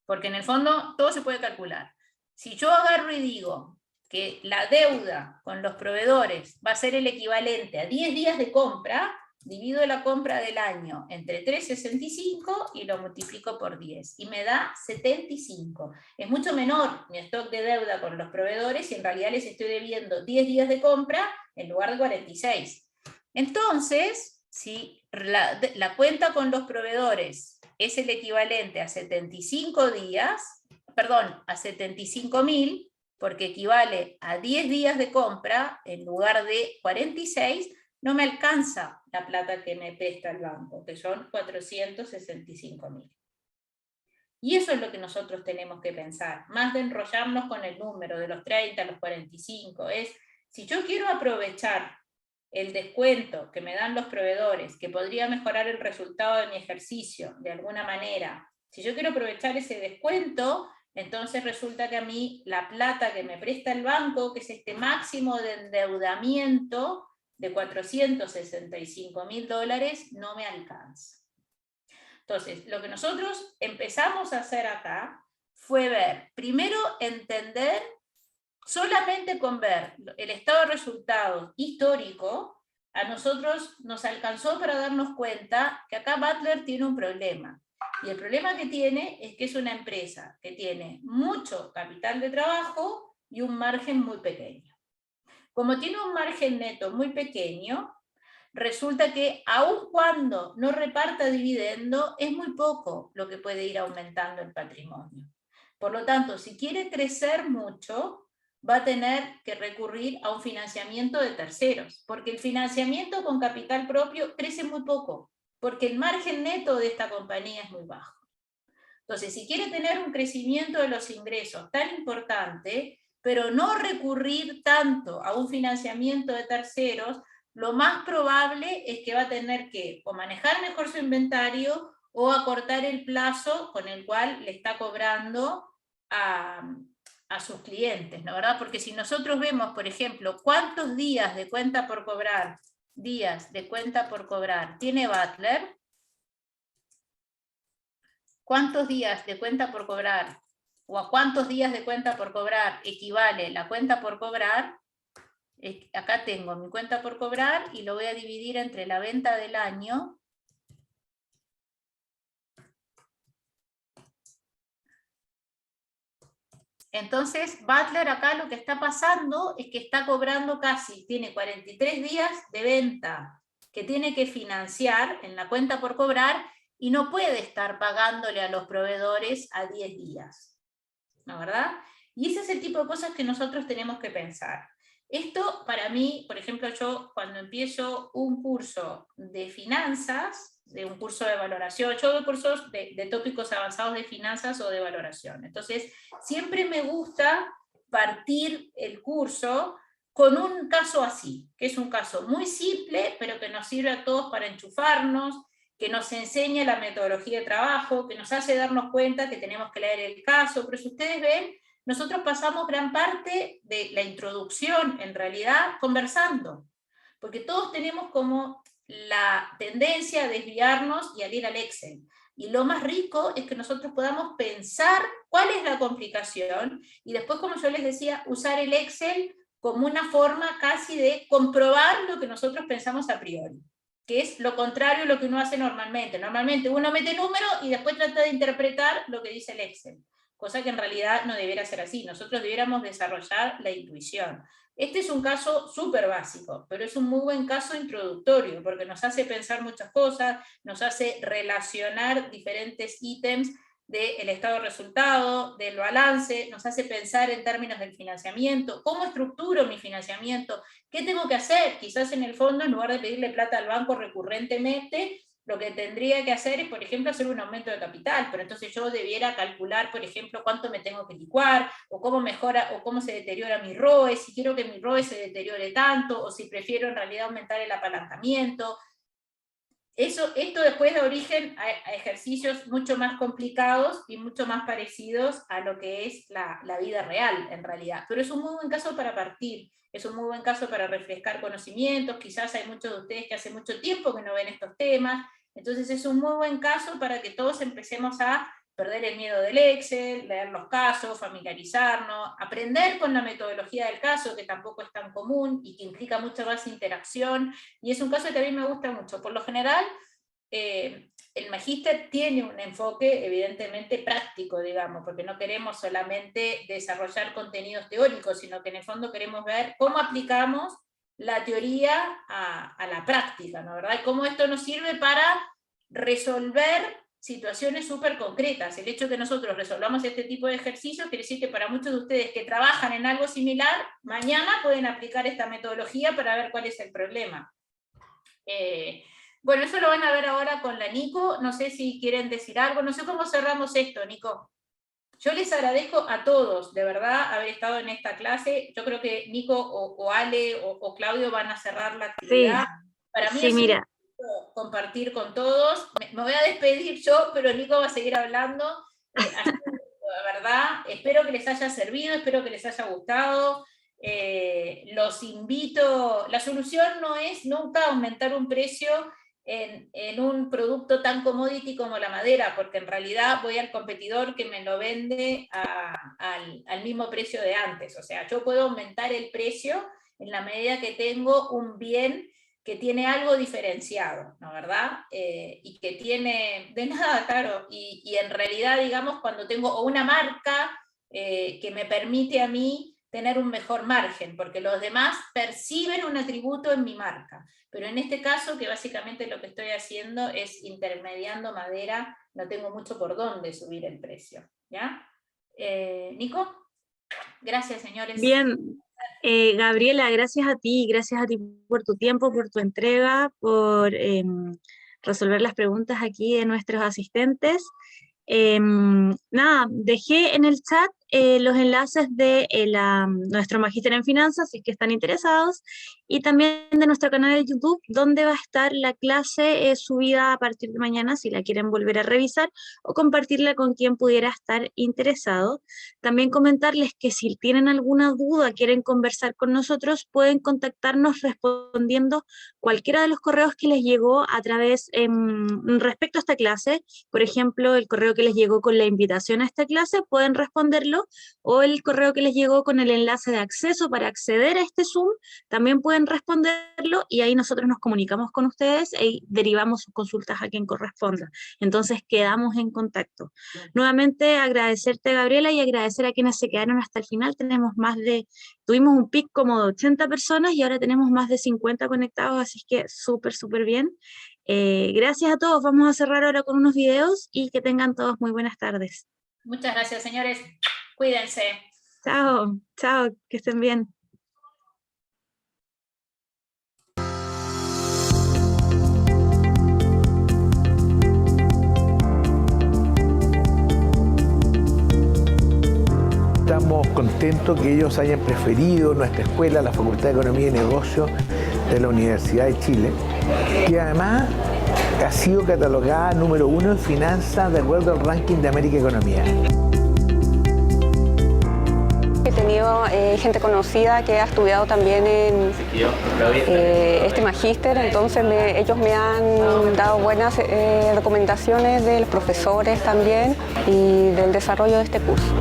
Porque en el fondo todo se puede calcular. Si yo agarro y digo que la deuda con los proveedores va a ser el equivalente a 10 días de compra, divido la compra del año entre 3,65 y lo multiplico por 10, y me da 75. Es mucho menor mi stock de deuda con los proveedores y en realidad les estoy debiendo 10 días de compra en lugar de 46. Entonces, si la cuenta con los proveedores es el equivalente a 75 días, perdón, a 75.000, porque equivale a 10 días de compra en lugar de 46, no me alcanza la plata que me presta el banco, que son 465.000. Y eso es lo que nosotros tenemos que pensar, más de enrollarnos con el número de los 30 a los 45, es, si yo quiero aprovechar el descuento que me dan los proveedores, que podría mejorar el resultado de mi ejercicio de alguna manera, si yo quiero aprovechar ese descuento, entonces resulta que a mí la plata que me presta el banco, que es este máximo de endeudamiento de $465.000, no me alcanza. Entonces, lo que nosotros empezamos a hacer acá fue ver, primero entender, solamente con ver el estado de resultados histórico, a nosotros nos alcanzó para darnos cuenta que acá Butler tiene un problema. Y el problema que tiene es que es una empresa que tiene mucho capital de trabajo y un margen muy pequeño. Como tiene un margen neto muy pequeño, resulta que aun cuando no reparta dividendo, es muy poco lo que puede ir aumentando el patrimonio. Por lo tanto, si quiere crecer mucho, va a tener que recurrir a un financiamiento de terceros, porque el financiamiento con capital propio crece muy poco, porque el margen neto de esta compañía es muy bajo. Entonces, si quiere tener un crecimiento de los ingresos tan importante, pero no recurrir tanto a un financiamiento de terceros, lo más probable es que va a tener que o manejar mejor su inventario o acortar el plazo con el cual le está cobrando a sus clientes, ¿no? ¿Verdad? Porque si nosotros vemos, por ejemplo, cuántos días de cuenta por cobrar, tiene Butler, cuántos días de cuenta por cobrar, o a cuántos días de cuenta por cobrar equivale la cuenta por cobrar, acá tengo mi cuenta por cobrar y lo voy a dividir entre la venta del año Entonces, Butler acá lo que está pasando es que está cobrando tiene 43 días de venta que tiene que financiar en la cuenta por cobrar y no puede estar pagándole a los proveedores a 10 días, ¿no, verdad? Y ese es el tipo de cosas que nosotros tenemos que pensar. Esto para mí, por ejemplo, yo cuando empiezo un curso de finanzas, de un curso de valoración, yo doy cursos de tópicos avanzados de finanzas o de valoración. Entonces, siempre me gusta partir el curso con un caso así, que es un caso muy simple, pero que nos sirve a todos para enchufarnos, que nos enseña la metodología de trabajo, que nos hace darnos cuenta que tenemos que leer el caso, pero si ustedes ven, nosotros pasamos gran parte de la introducción, en realidad, conversando, porque todos tenemos como la tendencia a desviarnos y a ir al Excel. Y lo más rico es que nosotros podamos pensar cuál es la complicación y después, como yo les decía, usar el Excel como una forma casi de comprobar lo que nosotros pensamos a priori, que es lo contrario a lo que uno hace normalmente. Normalmente uno mete número y después trata de interpretar lo que dice el Excel, cosa que en realidad no debiera ser así. Nosotros debiéramos desarrollar la intuición. Este es un caso súper básico, pero es un muy buen caso introductorio, porque nos hace pensar muchas cosas, nos hace relacionar diferentes ítems del estado de resultado, del balance, nos hace pensar en términos del financiamiento, cómo estructuro mi financiamiento, qué tengo que hacer. Quizás en el fondo, en lugar de pedirle plata al banco recurrentemente, lo que tendría que hacer es, por ejemplo, hacer un aumento de capital, pero entonces yo debiera calcular, por ejemplo, cuánto me tengo que licuar, o cómo mejora, o cómo se deteriora mi ROE, si quiero que mi ROE se deteriore tanto, o si prefiero en realidad aumentar el apalancamiento. Esto después da origen a ejercicios mucho más complicados y mucho más parecidos a lo que es la vida real, en realidad. Pero es un muy buen caso para partir, es un muy buen caso para refrescar conocimientos. Quizás hay muchos de ustedes que hace mucho tiempo que no ven estos temas, entonces es un muy buen caso para que todos empecemos a perder el miedo del Excel, leer los casos, familiarizarnos, aprender con la metodología del caso, que tampoco es tan común y que implica mucha más interacción, y es un caso que a mí me gusta mucho. Por lo general, el magíster tiene un enfoque evidentemente práctico, digamos, porque no queremos solamente desarrollar contenidos teóricos, sino que en el fondo queremos ver cómo aplicamos la teoría a la práctica, ¿no, verdad? Y cómo esto nos sirve para resolver situaciones súper concretas. El hecho de que nosotros resolvamos este tipo de ejercicios quiere decir que para muchos de ustedes que trabajan en algo similar, mañana pueden aplicar esta metodología para ver cuál es el problema. Bueno, eso lo van a ver ahora con la Nico. No sé si quieren decir algo. No sé cómo cerramos esto, Nico. Yo les agradezco a todos, de verdad, haber estado en esta clase. Yo creo que Nico o Ale o Claudio van a cerrar la actividad. Sí, Para mí sí, es mira. compartir con todos. Me voy a despedir yo, pero Nico va a seguir hablando. Así, de verdad, espero que les haya servido, espero que les haya gustado. Los invito, la solución no es nunca aumentar un precio en un producto tan commodity como la madera, porque en realidad voy al competidor que me lo vende al mismo precio de antes. O sea, yo puedo aumentar el precio en la medida que tengo un bien que tiene algo diferenciado, ¿no, verdad? Y que tiene, de nada, claro, y en realidad, digamos, cuando tengo una marca que me permite a mí tener un mejor margen, porque los demás perciben un atributo en mi marca, pero en este caso, que básicamente lo que estoy haciendo es intermediando madera, no tengo mucho por dónde subir el precio, ¿ya? Nico, gracias, señores. Bien, Gabriela, gracias a ti por tu tiempo, por tu entrega, por resolver las preguntas aquí de nuestros asistentes. Nada, dejé en el chat los enlaces de nuestro magíster en finanzas, si es que están interesados, y también de nuestro canal de YouTube, donde va a estar la clase subida a partir de mañana, si la quieren volver a revisar, o compartirla con quien pudiera estar interesado. También comentarles que si tienen alguna duda, quieren conversar con nosotros, pueden contactarnos respondiendo cualquiera de los correos que les llegó a través, respecto a esta clase. Por ejemplo, el correo que les llegó con la invitación a esta clase, pueden responderlo correo o el correo que les llegó con el enlace de acceso para acceder a este Zoom, también pueden responderlo y ahí nosotros nos comunicamos con ustedes y derivamos sus consultas a quien corresponda. Entonces quedamos en contacto. Nuevamente agradecerte, Gabriela, y agradecer a quienes se quedaron hasta el final. Tuvimos un pic como de 80 personas y ahora tenemos más de 50 conectados, así que súper bien. Gracias a todos. Vamos a cerrar ahora con unos videos y que tengan todos muy buenas tardes. Muchas gracias, señores. Cuídense. Chao, que estén bien. Estamos contentos que ellos hayan preferido nuestra escuela, la Facultad de Economía y Negocios de la Universidad de Chile, que además ha sido catalogada número 1 en finanzas de acuerdo al ranking de América Economía. He tenido gente conocida que ha estudiado también en este magíster, entonces ellos me han dado buenas recomendaciones de los profesores también y del desarrollo de este curso.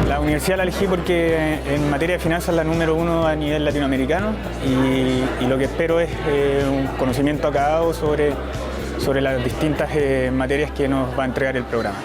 La universidad la elegí porque en materia de finanzas es la número 1 a nivel latinoamericano y lo que espero es un conocimiento acabado sobre las distintas materias que nos va a entregar el programa.